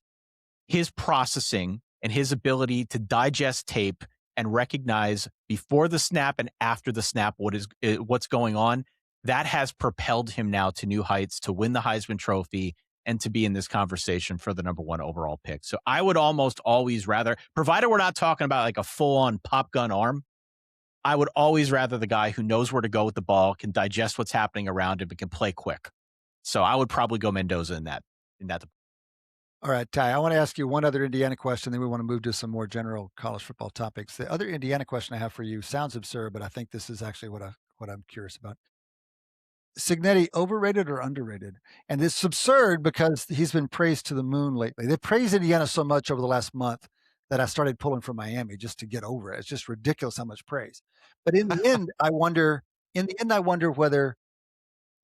his processing and his ability to digest tape and recognize before the snap and after the snap what's going on, that has propelled him now to new heights to win the Heisman Trophy and to be in this conversation for the number 1 overall pick. So I would almost always rather, provided we're not talking about like a full-on pop gun arm, I would always rather the guy who knows where to go with the ball, can digest what's happening around him, and can play quick. So I would probably go Mendoza in that. All right, Ty, I want to ask you one other Indiana question, then we want to move to some more general college football topics. The other Indiana question I have for you sounds absurd, but I think this is actually what I'm curious about. Cignetti, overrated or underrated? And it's absurd because he's been praised to the moon lately. They praised Indiana so much over the last month that I started pulling for Miami just to get over it. It's just ridiculous how much praise. But in the end, I wonder whether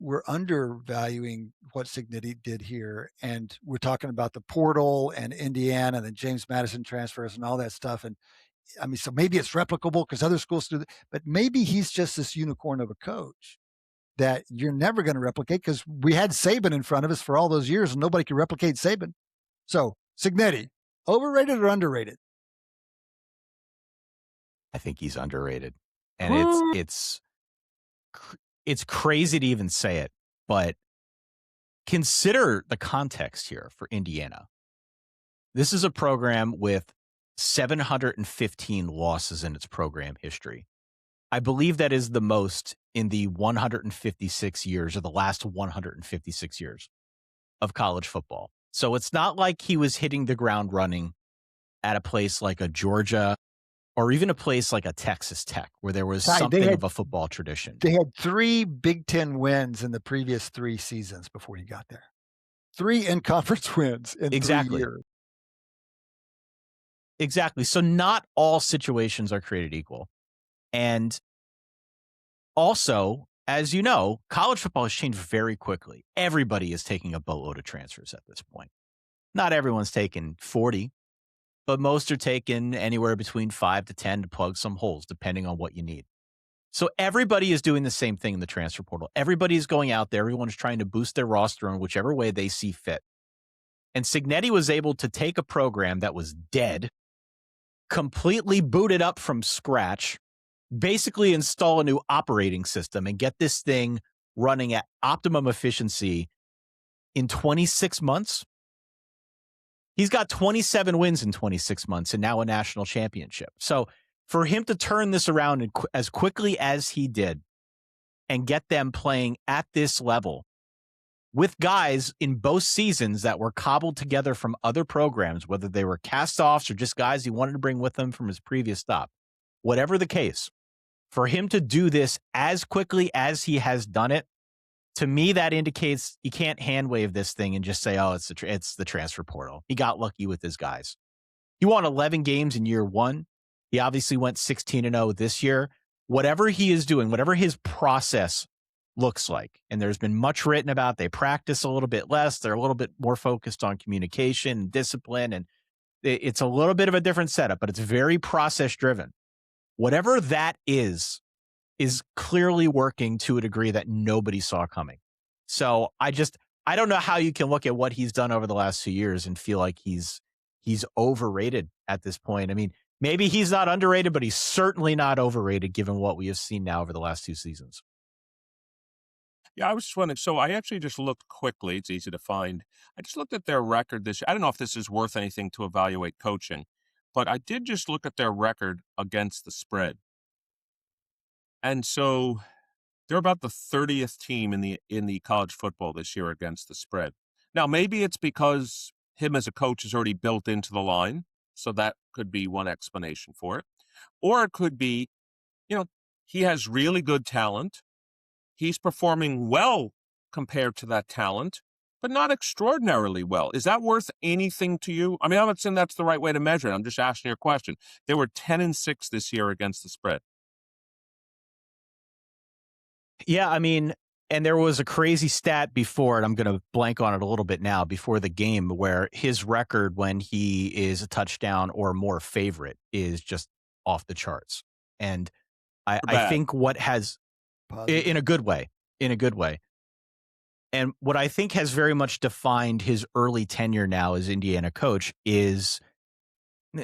we're undervaluing what Cignetti did here. And we're talking about the portal and Indiana and the James Madison transfers and all that stuff. And I mean, so maybe it's replicable because other schools do that, but maybe he's just this unicorn of a coach that you're never going to replicate because we had Saban in front of us for all those years and nobody could replicate Saban. So Cignetti, overrated or underrated? I think he's underrated. And it's crazy to even say it, but consider the context here for Indiana. This is a program with 715 losses in its program history. I believe that is the most in the 156 years, or the last 156 years of college football. So it's not like he was hitting the ground running at a place like a Georgia or even a place like a Texas Tech, where there was something of a football tradition. They had 3 Big Ten wins in the previous 3 seasons before he got there. 3 in-conference wins in 3 years. Exactly. So not all situations are created equal. And also, as you know, college football has changed very quickly. Everybody is taking a boatload of transfers at this point. Not everyone's taking 40, but most are taking anywhere between 5 to 10 to plug some holes, depending on what you need. So everybody is doing the same thing in the transfer portal. Everybody is going out there. Everyone's trying to boost their roster in whichever way they see fit. And Cignetti was able to take a program that was dead, completely boot it up from scratch, basically install a new operating system, and get this thing running at optimum efficiency in 26 months. He's got 27 wins in 26 months and now a national championship. So for him to turn this around as quickly as he did and get them playing at this level with guys in both seasons that were cobbled together from other programs, whether they were cast-offs or just guys he wanted to bring with him from his previous stop, whatever the case, for him to do this as quickly as he has done it, to me, that indicates you can't hand wave this thing and just say, oh, it's the transfer portal. He got lucky with his guys. He won 11 games in year 1. He obviously went 16-0 this year. Whatever he is doing, whatever his process looks like, and there's been much written about, they practice a little bit less. They're a little bit more focused on communication and discipline, and it's a little bit of a different setup, but it's very process-driven. Whatever that is clearly working to a degree that nobody saw coming. So I don't know how you can look at what he's done over the last 2 years and feel like he's overrated at this point. I mean, maybe he's not underrated, but he's certainly not overrated given what we have seen now over the last 2 seasons. Yeah, I was just wondering. So I actually just looked quickly. It's easy to find. I just looked at their record this year. I don't know if this is worth anything to evaluate coaching, but I did just look at their record against the spread. And so they're about the 30th team in the college football this year against the spread. Now, maybe it's because him as a coach is already built into the line, so that could be one explanation for it. Or it could be, he has really good talent. He's performing well compared to that talent, but not extraordinarily well. Is that worth anything to you? I mean, I'm not saying that's the right way to measure it. I'm just asking your question. They were 10-6 this year against the spread. Yeah, I mean, and there was a crazy stat before, and I'm going to blank on it a little bit now, before the game, where his record when he is a touchdown or more favorite is just off the charts. And I think what has, in a good way, and what I think has very much defined his early tenure now as Indiana coach is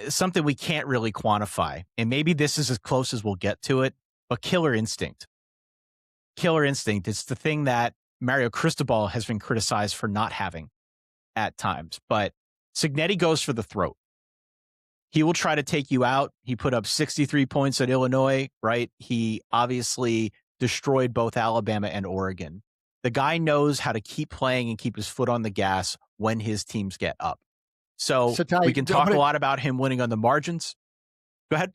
something we can't really quantify. And maybe this is as close as we'll get to it, but killer instinct. Killer instinct. It's the thing that Mario Cristobal has been criticized for not having at times. But Cignetti goes for the throat. He will try to take you out. He put up 63 points at Illinois, right? He obviously destroyed both Alabama and Oregon. The guy knows how to keep playing and keep his foot on the gas when his teams get up. So Ty, we can talk a lot about him winning on the margins. Go ahead.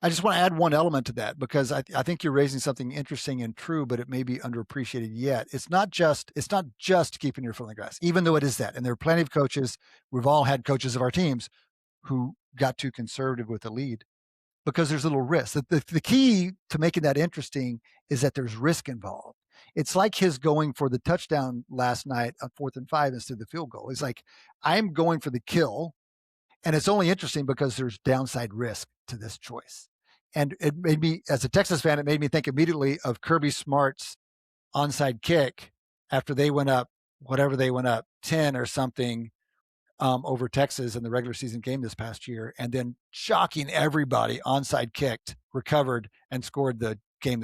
I just want to add one element to that, because I think you're raising something interesting and true, but it may be underappreciated yet. It's not just keeping your foot on the grass, even though it is that. And there are plenty of coaches. We've all had coaches of our teams who got too conservative with the lead because there's a little risk. The key to making that interesting is that there's risk involved. It's like his going for the touchdown last night on 4th and 5 instead of the field goal. It's like, I'm going for the kill. And it's only interesting because there's downside risk to this choice. And it made me, as a Texas fan, it made me think immediately of Kirby Smart's onside kick after they went up, 10 or something over Texas in the regular season game this past year, and then shocking everybody, onside kicked, recovered, and scored the game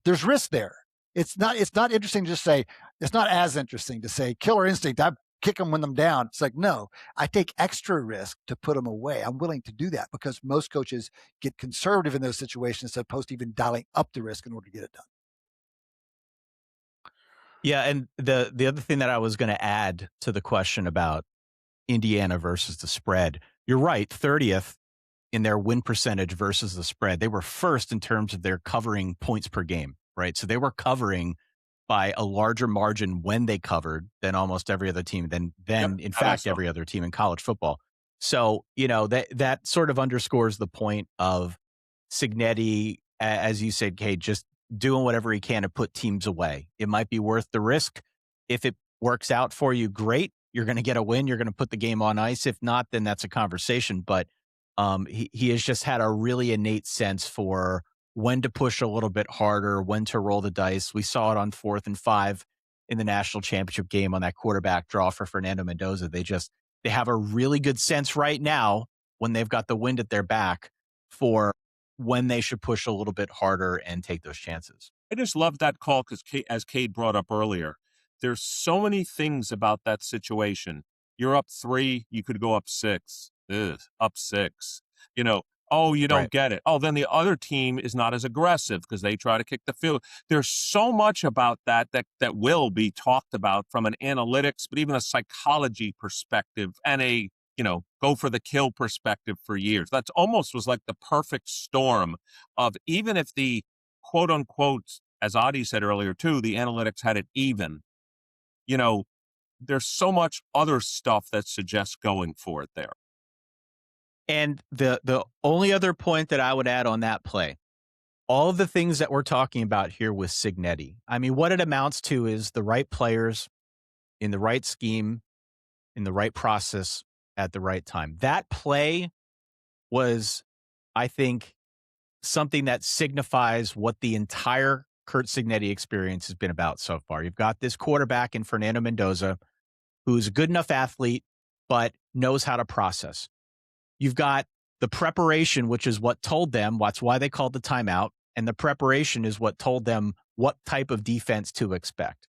there's risk there. It's not interesting to just say, it's not as interesting to say killer instinct. kick them when them down. It's like, no, I take extra risk to put them away. I'm willing to do that because most coaches get conservative in those situations as opposed to even dialing up the risk in order to get it done. Yeah, and the other thing that I was going to add to the question about Indiana versus the spread, you're right, 30th in their win percentage versus the spread. They were first in terms of their covering points per game, right? So they were covering by a larger margin when they covered than almost every other team, in fact, every other team in college football. So, that sort of underscores the point of Cignetti, as you said, Cade, just doing whatever he can to put teams away. It might be worth the risk. If it works out for you, great. You're going to get a win. You're going to put the game on ice. If not, then that's a conversation. But he has just had a really innate sense for when to push a little bit harder, when to roll the dice. We saw it on 4th and 5 in the national championship game on that quarterback draw for Fernando Mendoza. They have a really good sense right now when they've got the wind at their back for when they should push a little bit harder and take those chances. I just love that call because, as Cade brought up earlier, there's so many things about that situation. You're up 3, you could go up 6. Up 6. Oh, you don't get it. Oh, then the other team is not as aggressive because they try to kick the field. There's so much about that will be talked about from an analytics, but even a psychology perspective and a go for the kill perspective for years. That's almost was like the perfect storm of, even if the quote unquote, as Adi said earlier too, the analytics had it even, there's so much other stuff that suggests going for it there. And the only other point that I would add on that play, all of the things that we're talking about here with Cignetti, I mean, what it amounts to is the right players in the right scheme, in the right process, at the right time. That play was, I think, something that signifies what the entire Curt Cignetti experience has been about so far. You've got this quarterback in Fernando Mendoza, who's a good enough athlete, but knows how to process. You've got the preparation, which is what told them, that's why they called the timeout, and the preparation is what told them what type of defense to expect.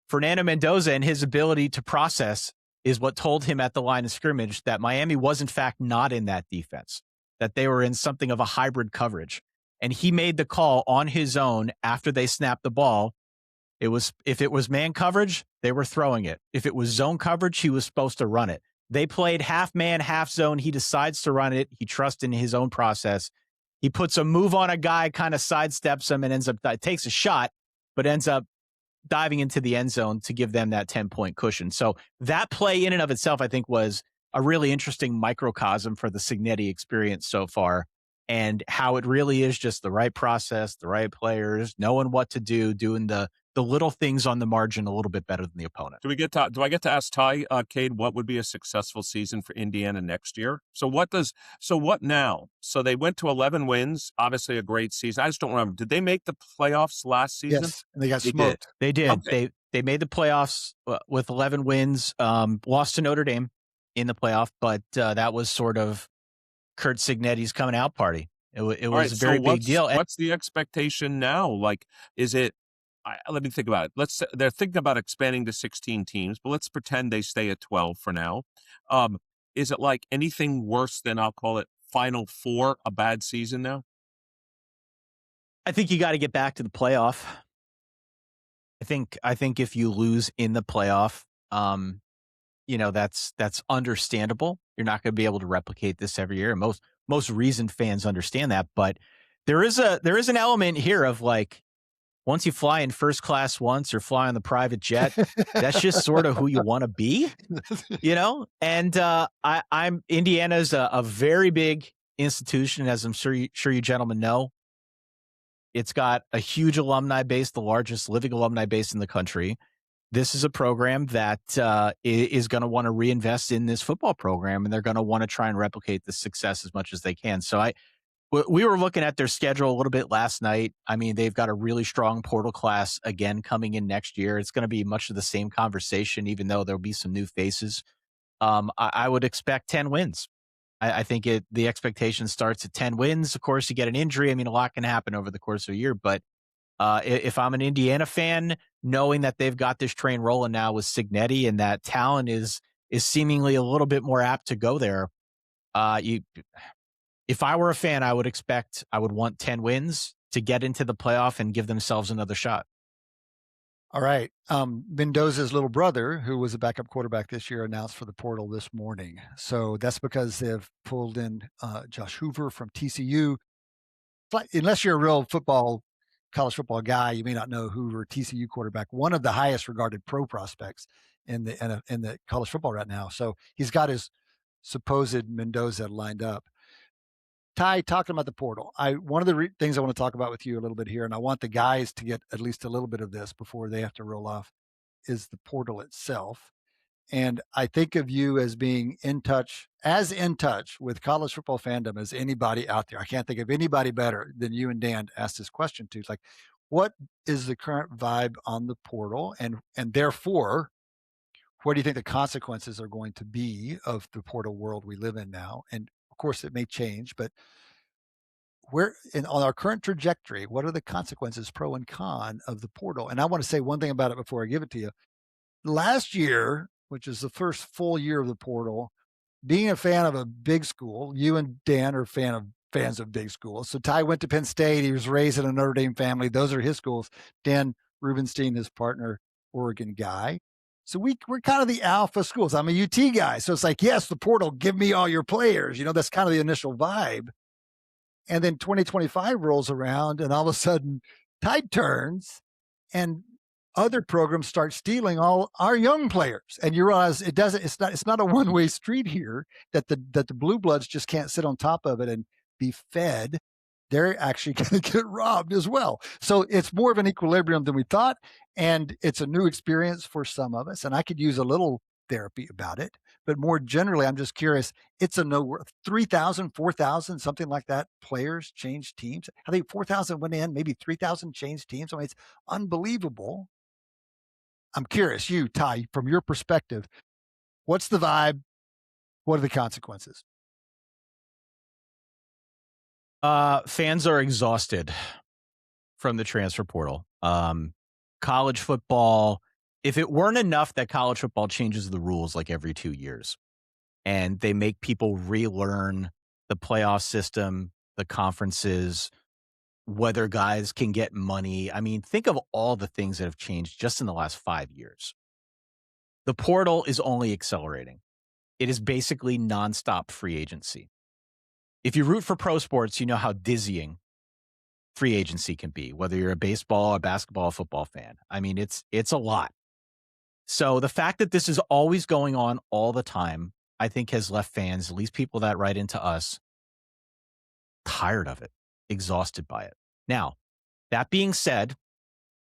Fernando Mendoza and his ability to process is what told him at the line of scrimmage that Miami was in fact not in that defense, that they were in something of a hybrid coverage. And he made the call on his own after they snapped the ball. If it was man coverage, they were throwing it. If it was zone coverage, he was supposed to run it. They played half man, half zone. He decides to run it. He trusts in his own process. He puts a move on a guy, kind of sidesteps him and takes a shot, but ends up diving into the end zone to give them that 10-point cushion. So that play in and of itself, I think, was a really interesting microcosm for the Cignetti experience so far, and how it really is just the right process, the right players, knowing what to do, doing the little things on the margin a little bit better than the opponent. Do I get to ask Ty, Cade, what would be a successful season for Indiana next year? So what now? So they went to 11 wins, obviously a great season. I just don't remember. Did they make the playoffs last season? Yes, and they got smoked. They did. Okay. They made the playoffs with 11 wins, lost to Notre Dame in the playoff, but that was sort of Curt Cignetti's coming out party. It was a very big deal. What's the expectation now? Like, is it, let me think about it. They're thinking about expanding to 16 teams, but let's pretend they stay at 12 for now. Is it like anything worse than, I'll call it, Final Four, a bad season now? I think you got to get back to the playoff. I think if you lose in the playoff, that's understandable. You're not going to be able to replicate this every year. And most reasoned fans understand that, but there is an element here of like, once you fly in first class once or fly on the private jet, that's just sort of who you want to be, And Indiana's a very big institution, as I'm sure you gentlemen know. It's got a huge alumni base, the largest living alumni base in the country. This is a program that is going to want to reinvest in this football program, and they're going to want to try and replicate the success as much as they can. So we were looking at their schedule a little bit last night. I mean, they've got a really strong portal class again coming in next year. It's going to be much of the same conversation, even though there'll be some new faces. I would expect 10 wins. I think the expectation starts at 10 wins. Of course, you get an injury. I mean, a lot can happen over the course of a year, but If I'm an Indiana fan, knowing that they've got this train rolling now with Cignetti and that talent is seemingly a little bit more apt to go there. If I were a fan, I would want 10 wins to get into the playoff and give themselves another shot. All right. Mendoza's little brother, who was a backup quarterback this year, announced for the portal this morning. So that's because they've pulled in Josh Hoover from TCU. But unless you're a real college football guy, you may not know Hoover, TCU quarterback, one of the highest regarded pro prospects in the college football right now. So he's got his supposed Mendoza lined up. Ty, talking about the portal, one of the things I want to talk about with you a little bit here, and I want the guys to get at least a little bit of this before they have to roll off, is the portal itself. And I think of you as being in touch with college football fandom as anybody out there. I can't think of anybody better than you and Dan to ask this question to. It's like, what is the current vibe on the portal? And therefore, what do you think the consequences are going to be of the portal world we live in now? And of course, it may change, but on our current trajectory, what are the consequences, pro and con, of the portal? And I want to say one thing about it before I give it to you. Last year, which is the first full year of the portal, being a fan of a big school, you and Dan are fans of big schools. So Ty went to Penn State. He was raised in a Notre Dame family. Those are his schools. Dan Rubenstein, his partner, Oregon guy. So we're kind of the alpha schools. I'm a UT guy. So it's like, yes, the portal, give me all your players. That's kind of the initial vibe. And then 2025 rolls around and all of a sudden tide turns and other programs start stealing all our young players. And you realize it's not a one-way street here, that the blue bloods just can't sit on top of it and be fed. They're actually going to get robbed as well. So it's more of an equilibrium than we thought. And it's a new experience for some of us. And I could use a little therapy about it. But more generally, I'm just curious, it's a 3,000, 4,000, something like that, players change teams. I think 4,000 went in, maybe 3,000 changed teams. I mean, it's unbelievable. I'm curious, you, Ty, from your perspective, what's the vibe? What are the consequences? Fans are exhausted from the transfer portal. College football, if it weren't enough that college football changes the rules like every 2 years and they make people relearn the playoff system, the conferences, whether guys can get money. I mean, think of all the things that have changed just in the last 5 years. The portal is only accelerating. It is basically nonstop free agency. If you root for pro sports, you know how dizzying free agency can be, whether you're a baseball, a basketball, a football fan. I mean, it's a lot. So the fact that this is always going on all the time, I think has left fans, at least people that write into us, tired of it, exhausted by it. Now, that being said,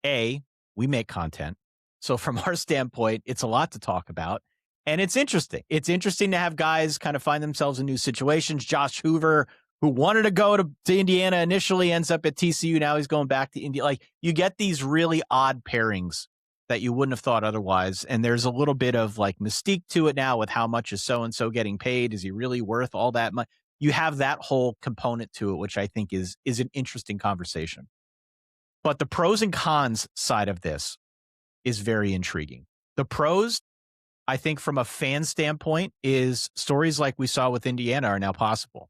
we make content. So from our standpoint, it's a lot to talk about. And it's interesting. It's interesting to have guys kind of find themselves in new situations. Josh Hoover, who wanted to go to Indiana initially, ends up at TCU. Now he's going back to India. Like, you get these really odd pairings that you wouldn't have thought otherwise. And there's a little bit of like mystique to it now with how much is so-and-so getting paid. Is he really worth all that much? You have that whole component to it, which I think is an interesting conversation. But the pros and cons side of this is very intriguing. The pros, I think from a fan standpoint, is stories like we saw with Indiana are now possible.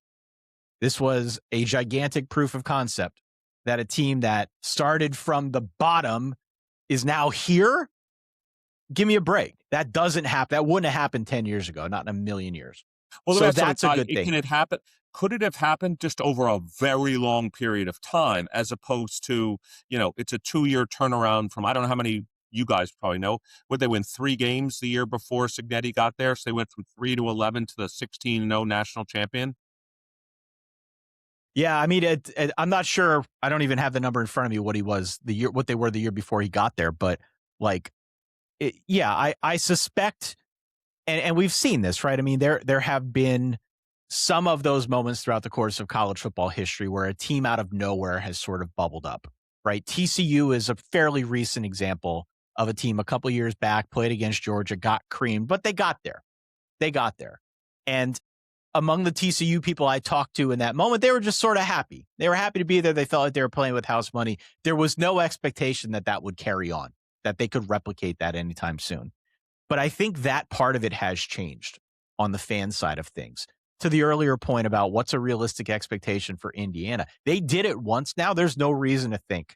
This was a gigantic proof of concept that a team that started from the bottom is now here. Give me a break. That doesn't happen. That wouldn't have happened 10 years ago, not in a million years. Well, so that's a good thing. Can it happen? Could it have happened just over a very long period of time, as opposed to, it's a 2-year turnaround from, I don't know how many you guys probably know, would they win 3 games the year before Cignetti got there? So they went from 3-11 to the 16-0 national champion. Yeah, I mean, I'm not sure. I don't even have the number in front of me. What they were the year before he got there. But I suspect, and we've seen this, right? I mean, there have been some of those moments throughout the course of college football history where a team out of nowhere has sort of bubbled up, right? TCU is a fairly recent example of a team a couple years back, played against Georgia, got creamed, but they got there. And among the TCU people I talked to in that moment, they were just sort of happy. They were happy to be there. They felt like they were playing with house money. There was no expectation that that would carry on, that they could replicate that anytime soon. But I think that part of it has changed on the fan side of things. To the earlier point about what's a realistic expectation for Indiana, they did it once. Now there's no reason to think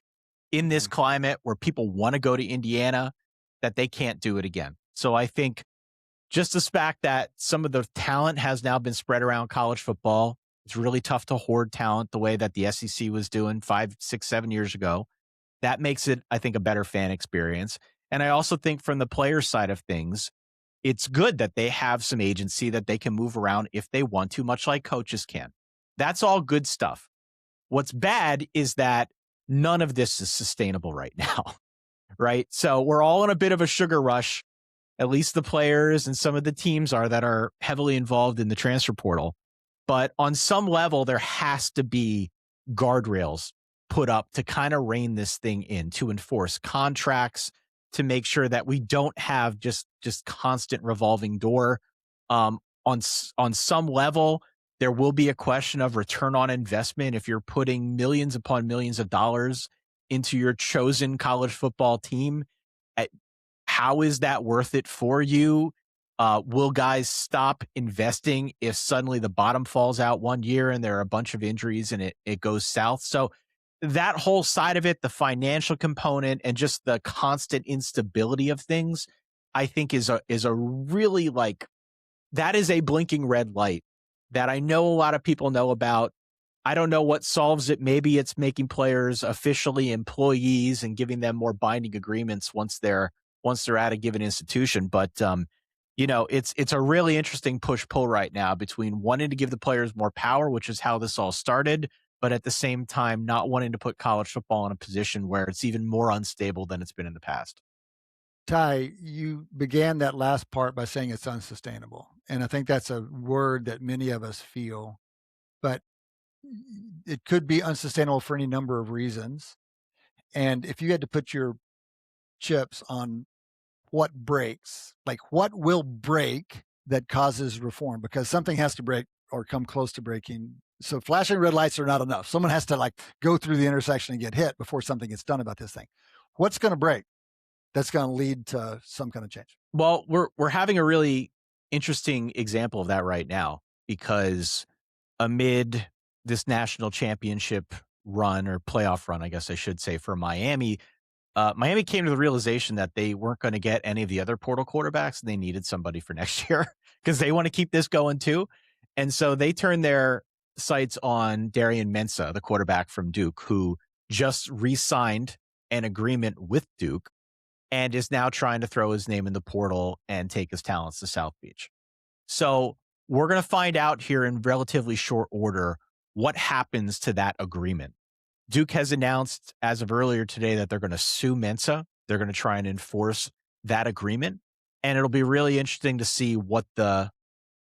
in this climate where people want to go to Indiana that they can't do it again. So I think just the fact that some of the talent has now been spread around college football. It's really tough to hoard talent the way that the SEC was doing 5, 6, 7 years ago. That makes it, I think, a better fan experience. And I also think from the player side of things, it's good that they have some agency that they can move around if they want to, much like coaches can. That's all good stuff. What's bad is that none of this is sustainable right now, right? So we're all in a bit of a sugar rush. At least the players and some of the teams are that are heavily involved in the transfer portal. But on some level, there has to be guardrails put up to kind of rein this thing in, to enforce contracts, to make sure that we don't have just constant revolving door. On some level, there will be a question of return on investment if you're putting millions upon millions of dollars into your chosen college football team. How is that worth it for you? Will guys stop investing if suddenly the bottom falls out one year and there are a bunch of injuries and it goes south? So that whole side of it, the financial component and just the constant instability of things, I think is a really that is a blinking red light that I know a lot of people know about. I don't know what solves it. Maybe it's making players officially employees and giving them more binding agreements once they're at a given institution. But, it's a really interesting push-pull right now between wanting to give the players more power, which is how this all started, but at the same time, not wanting to put college football in a position where it's even more unstable than it's been in the past. Ty, you began that last part by saying it's unsustainable. And I think that's a word that many of us feel, but it could be unsustainable for any number of reasons. And if you had to put your chips on what breaks, like what will break that causes reform, because something has to break or come close to breaking. So flashing red lights are not enough. Someone has to go through the intersection and get hit before something gets done about this thing. What's going to break that's going to lead to some kind of change? Well, we're having a really interesting example of that right now, because amid this national championship run, or playoff run, I guess I should say, for Miami, Miami came to the realization that they weren't going to get any of the other portal quarterbacks, and they needed somebody for next year because they want to keep this going too. And so they turned their sights on Darian Mensah, the quarterback from Duke, who just re-signed an agreement with Duke and is now trying to throw his name in the portal and take his talents to South Beach. So we're going to find out here in relatively short order what happens to that agreement. Duke has announced as of earlier today that they're going to sue Mensah. They're going to try and enforce that agreement. And it'll be really interesting to see what the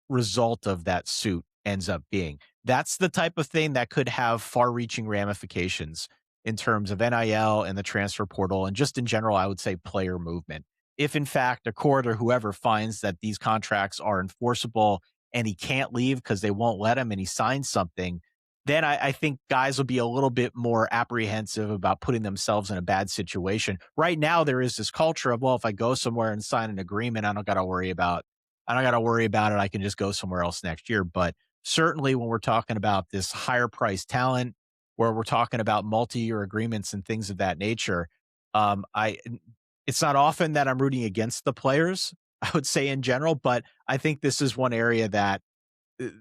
result of that suit ends up being. That's the type of thing that could have far-reaching ramifications in terms of NIL and the transfer portal, and just in general, I would say player movement. If in fact a court or whoever finds that these contracts are enforceable and he can't leave because they won't let him and he signs something, then I think guys will be a little bit more apprehensive about putting themselves in a bad situation. Right now, there is this culture of, well, if I go somewhere and sign an agreement, I don't got to worry about it. I can just go somewhere else next year. But certainly when we're talking about this higher price talent, where we're talking about multi-year agreements and things of that nature, it's not often that I'm rooting against the players, I would say in general, but I think this is one area that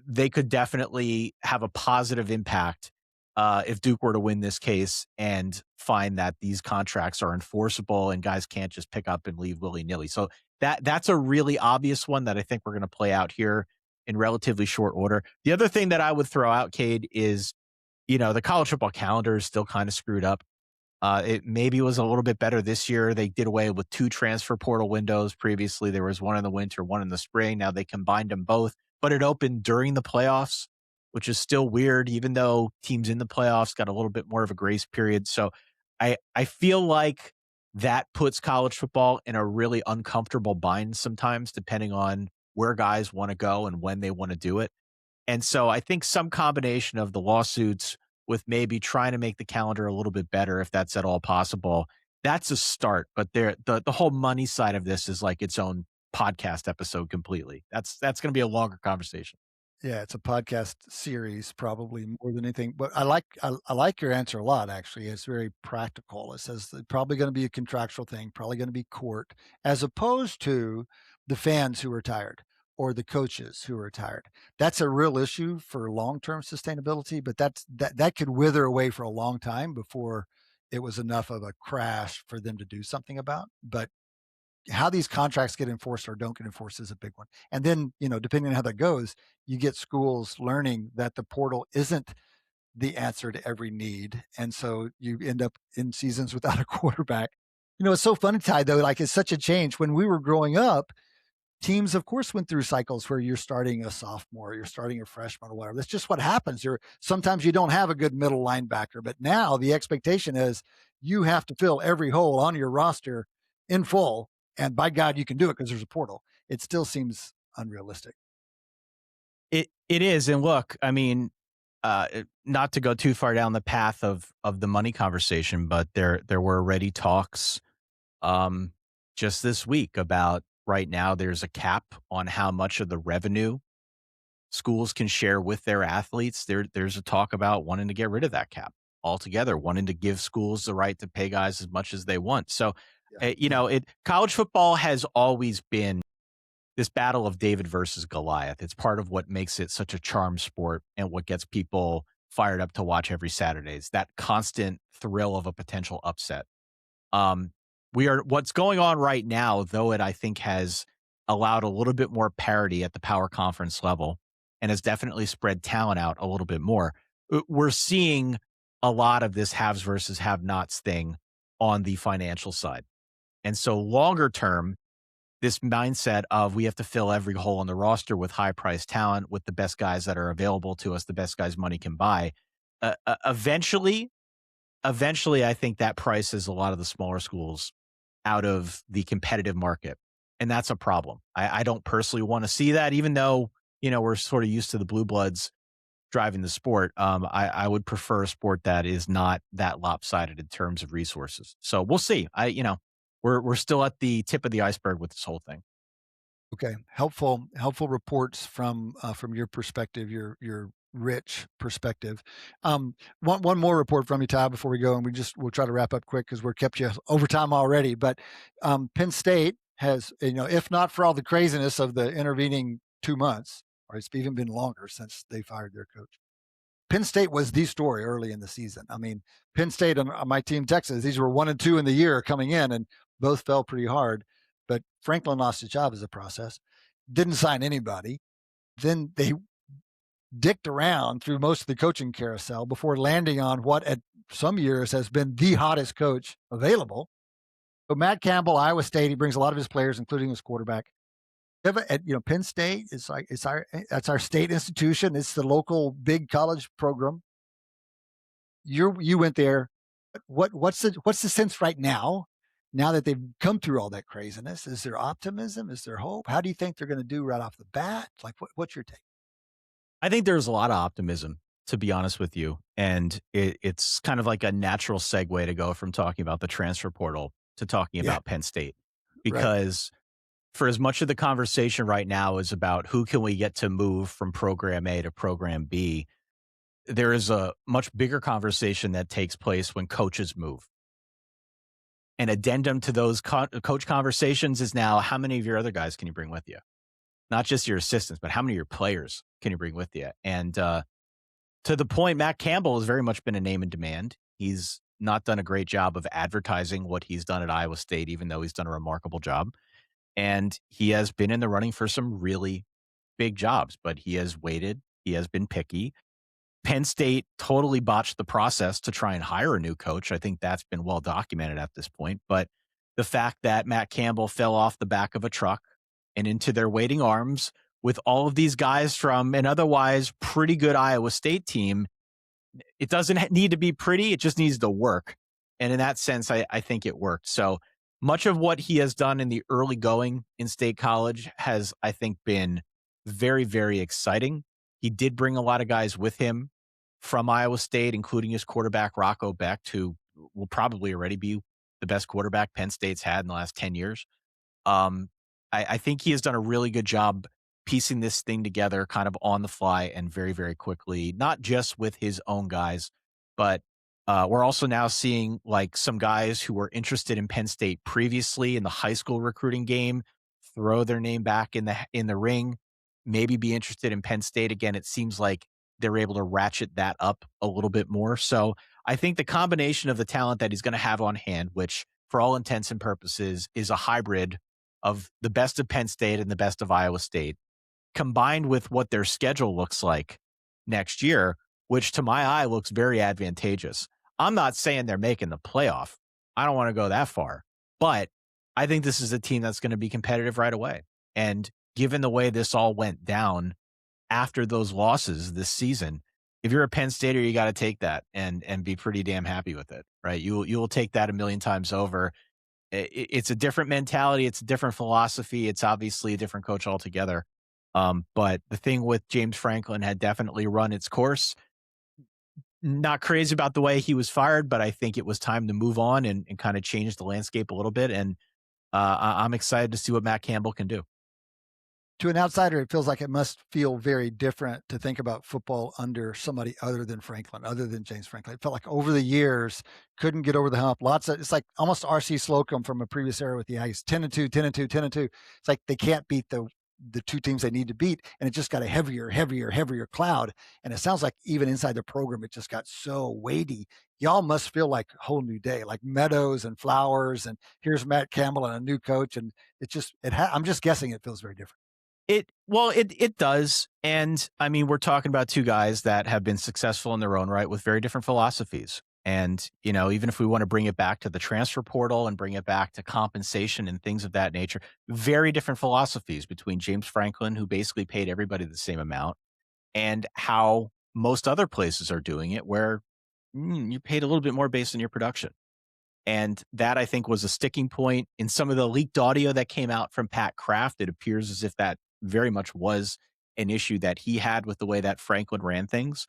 they could definitely have a positive impact if Duke were to win this case and find that these contracts are enforceable and guys can't just pick up and leave willy-nilly. So that's a really obvious one that I think we're going to play out here in relatively short order. The other thing that I would throw out, Cade, is, the college football calendar is still kind of screwed up. It maybe was a little bit better this year. They did away with 2 transfer portal windows. Previously, there was one in the winter, one in the spring. Now they combined them both, but it opened during the playoffs, which is still weird, even though teams in the playoffs got a little bit more of a grace period. So I feel like that puts college football in a really uncomfortable bind sometimes, depending on where guys want to go and when they want to do it. And so I think some combination of the lawsuits with maybe trying to make the calendar a little bit better, if that's at all possible, that's a start. But the whole money side of this is like its own podcast episode completely. That's going to be a longer conversation. Yeah, it's a podcast series probably more than anything. But I like your answer a lot, actually. It's very practical. It says that probably going to be a contractual thing, probably going to be court, as opposed to the fans who are tired or the coaches who are tired. That's a real issue for long-term sustainability, but that could wither away for a long time before it was enough of a crash for them to do something about. But how these contracts get enforced or don't get enforced is a big one. And then, depending on how that goes, you get schools learning that the portal isn't the answer to every need. And so you end up in seasons without a quarterback. It's so funny, Ty, though, like it's such a change. When we were growing up, teams, of course, went through cycles where you're starting a sophomore, you're starting a freshman or whatever. That's just what happens. Sometimes you don't have a good middle linebacker, but now the expectation is you have to fill every hole on your roster in full. And by God, you can do it because there's a portal. It still seems unrealistic. It is. And look, I mean, not to go too far down the path of the money conversation, but there were already talks just this week about right now there's a cap on how much of the revenue schools can share with their athletes. There's a talk about wanting to get rid of that cap altogether, wanting to give schools the right to pay guys as much as they want. So, college football has always been this battle of David versus Goliath. It's part of what makes it such a charm sport and what gets people fired up to watch every Saturday. It's that constant thrill of a potential upset. What's going on right now, though, I think has allowed a little bit more parity at the power conference level and has definitely spread talent out a little bit more. We're seeing a lot of this haves versus have-nots thing on the financial side. And so longer term, this mindset of we have to fill every hole on the roster with high-priced talent, with the best guys that are available to us, the best guys money can buy. Eventually, I think that prices a lot of the smaller schools out of the competitive market. And that's a problem. I don't personally want to see that, even though, we're sort of used to the blue bloods driving the sport. I would prefer a sport that is not that lopsided in terms of resources. So we'll see. We're still at the tip of the iceberg with this whole thing. Okay. Helpful reports from your perspective, your rich perspective. One more report from you, Ty, before we go, and we'll try to wrap up quick because we're kept you over time already. But Penn State has, if not for all the craziness of the intervening 2 months, or it's even been longer since they fired their coach. Penn State was the story early in the season. I mean, Penn State and my team, Texas, these were 1 and 2 in the year coming in, and both fell pretty hard. But Franklin lost his job as a process, didn't sign anybody. Then they dicked around through most of the coaching carousel before landing on what at some years has been the hottest coach available. But Matt Campbell, Iowa State, he brings a lot of his players, including his quarterback. Penn State that's our state institution. It's the local big college program. You went there. What's the sense right now? Now that they've come through all that craziness, is there optimism? Is there hope? How do you think they're going to do right off the bat? Like, what's your take? I think there's a lot of optimism, to be honest with you. And it's kind of like a natural segue to go from talking about the transfer portal to talking about Penn State. Because for as much of the conversation right now is about who can we get to move from program A to program B, there is a much bigger conversation that takes place when coaches move. An addendum to those coach conversations is now, how many of your other guys can you bring with you? Not just your assistants, but how many of your players can you bring with you? And to the point, Matt Campbell has very much been a name in demand. He's not done a great job of advertising what he's done at Iowa State, even though he's done a remarkable job. And he has been in the running for some really big jobs, but he has waited. He has been picky. Penn State totally botched the process to try and hire a new coach. I think that's been well documented at this point. But the fact that Matt Campbell fell off the back of a truck and into their waiting arms with all of these guys from an otherwise pretty good Iowa State team, it doesn't need to be pretty. It just needs to work. And in that sense, I think it worked. So much of what he has done in the early going in State College has, I think, been very, very exciting. He did bring a lot of guys with him from Iowa State, including his quarterback, Rocco Becht, who will probably already be the best quarterback Penn State's had in the last 10 years. I think he has done a really good job piecing this thing together kind of on the fly and very, very quickly, not just with his own guys, but we're also now seeing like some guys who were interested in Penn State previously in the high school recruiting game throw their name back in the ring, maybe be interested in Penn State again. It seems like they're able to ratchet that up a little bit more. So I think the combination of the talent that he's going to have on hand, which for all intents and purposes is a hybrid of the best of Penn State and the best of Iowa State, combined with what their schedule looks like next year, which to my eye looks very advantageous. I'm not saying they're making the playoff. I don't want to go that far, but I think this is a team that's going to be competitive right away. And given the way this all went down after those losses this season, if you're a Penn Stater, you got to take that and be pretty damn happy with it, right? You will take that a million times over. It's a different mentality. It's a different philosophy. It's obviously a different coach altogether. But the thing with James Franklin had definitely run its course. Not crazy about the way he was fired, but I think it was time to move on and kind of change the landscape a little bit. And I'm excited to see what Matt Campbell can do. To an outsider, it feels like it must feel very different to think about football under somebody other than Franklin, other than James Franklin. It felt like over the years, couldn't get over the hump. It's like almost R.C. Slocum from a previous era with the Aggies, 10-2, 10-2, 10-2. It's like they can't beat the two teams they need to beat, and it just got a heavier cloud. And it sounds like even inside the program, it just got so weighty. Y'all must feel like a whole new day, like Meadows and Flowers, and here's Matt Campbell and a new coach. And I'm just guessing it feels very different. It does. And I mean, we're talking about two guys that have been successful in their own right with very different philosophies. And, you know, even if we want to bring it back to the transfer portal and bring it back to compensation and things of that nature, very different philosophies between James Franklin, who basically paid everybody the same amount, and how most other places are doing it, where you paid a little bit more based on your production. And that, I think, was a sticking point in some of the leaked audio that came out from Pat Kraft. It appears as if that very much was an issue that he had with the way that Franklin ran things.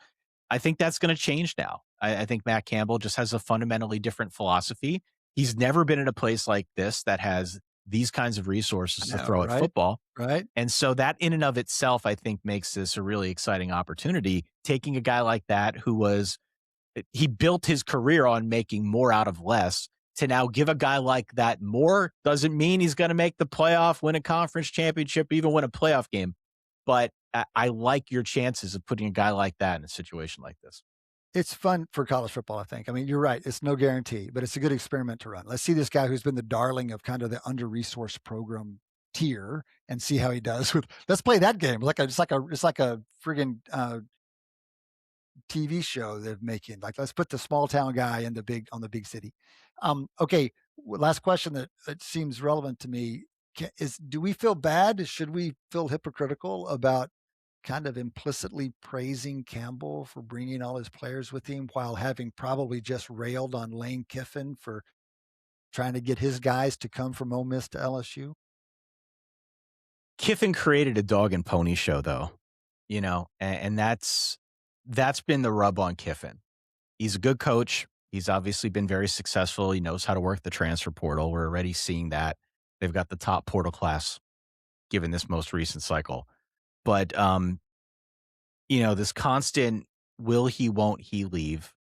I think that's going to change now. I think Matt Campbell just has a fundamentally different philosophy. He's never been in a place like this that has these kinds of resources to throw at football. Right. And so that in and of itself, I think, makes this a really exciting opportunity. Taking a guy like that he built his career on making more out of less, to now give a guy like that more doesn't mean he's going to make the playoff, win a conference championship, even win a playoff game. But I like your chances of putting a guy like that in a situation like this. It's fun for college football, I think. I mean, you're right. It's no guarantee, but it's a good experiment to run. Let's see this guy who's been the darling of kind of the under-resourced program tier and see how he does with, let's play that game. It's like a friggin' TV show they're making. Like, let's put the small town guy in on the big city. Okay. Last question that seems relevant to me is, do we feel bad? Should we feel hypocritical about kind of implicitly praising Campbell for bringing all his players with him while having probably just railed on Lane Kiffin for trying to get his guys to come from Ole Miss to LSU? Kiffin created a dog and pony show, though, you know, and that's been the rub on Kiffin. He's a good coach. He's obviously been very successful. He knows how to work the transfer portal. We're already seeing that. They've got the top portal class given this most recent cycle. But, you know, this constant will he, won't he leave.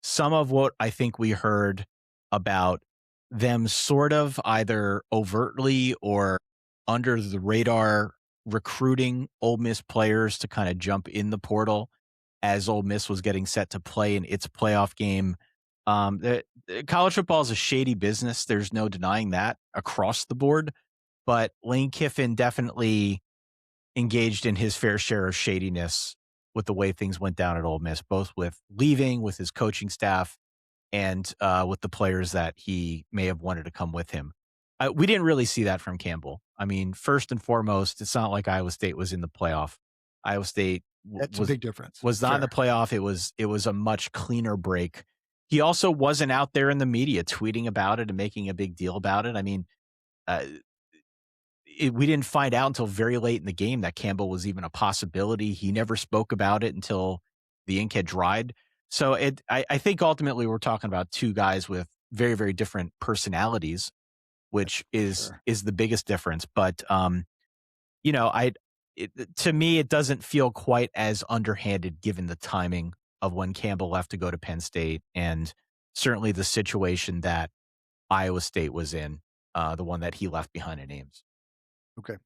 Some of what I think we heard about them sort of either overtly or under the radar recruiting Ole Miss players to kind of jump in the portal as Ole Miss was getting set to play in its playoff game. College football is a shady business. There's no denying that across the board. But Lane Kiffin definitely engaged in his fair share of shadiness with the way things went down at Ole Miss, both with leaving, with his coaching staff, and with the players that he may have wanted to come with him. We didn't really see that from Campbell. I mean, first and foremost, it's not like Iowa State was in the playoff. Iowa State That's a big difference. Was not in the playoff. It was a much cleaner break. He also wasn't out there in the media tweeting about it and making a big deal about it. I mean, we didn't find out until very late in the game that Campbell was even a possibility. He never spoke about it until the ink had dried. So I think ultimately we're talking about two guys with very, very different personalities, which is the biggest difference. But you know, to me, it doesn't feel quite as underhanded given the timing of when Campbell left to go to Penn State, and certainly the situation that Iowa State was in, the one that he left behind in Ames. Okay.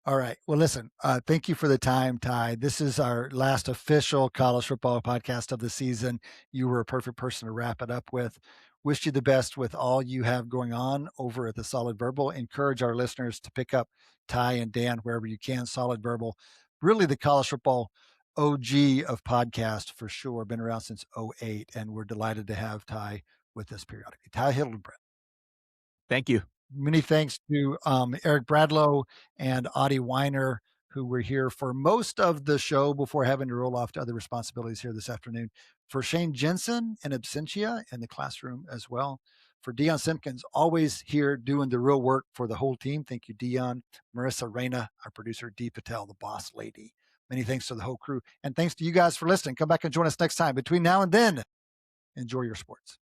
All right. Well, listen, thank you for the time, Ty. This is our last official college football podcast of the season. You were a perfect person to wrap it up with. Wish you the best with all you have going on over at the Solid Verbal. Encourage our listeners to pick up Ty and Dan wherever you can. Solid Verbal, really the college football OG of podcast for sure. Been around since 2008, and we're delighted to have Ty with us periodically. Ty Hildenbrandt. Thank you. Many thanks to Eric Bradlow and Adi Wyner, who were here for most of the show before having to roll off to other responsibilities here this afternoon. For Shane Jensen and Absentia in the classroom as well. For Dion Simpkins, always here doing the real work for the whole team. Thank you, Dion. Marissa Reyna, our producer, Dee Patel, the boss lady. Many thanks to the whole crew. And thanks to you guys for listening. Come back and join us next time. Between now and then, enjoy your sports.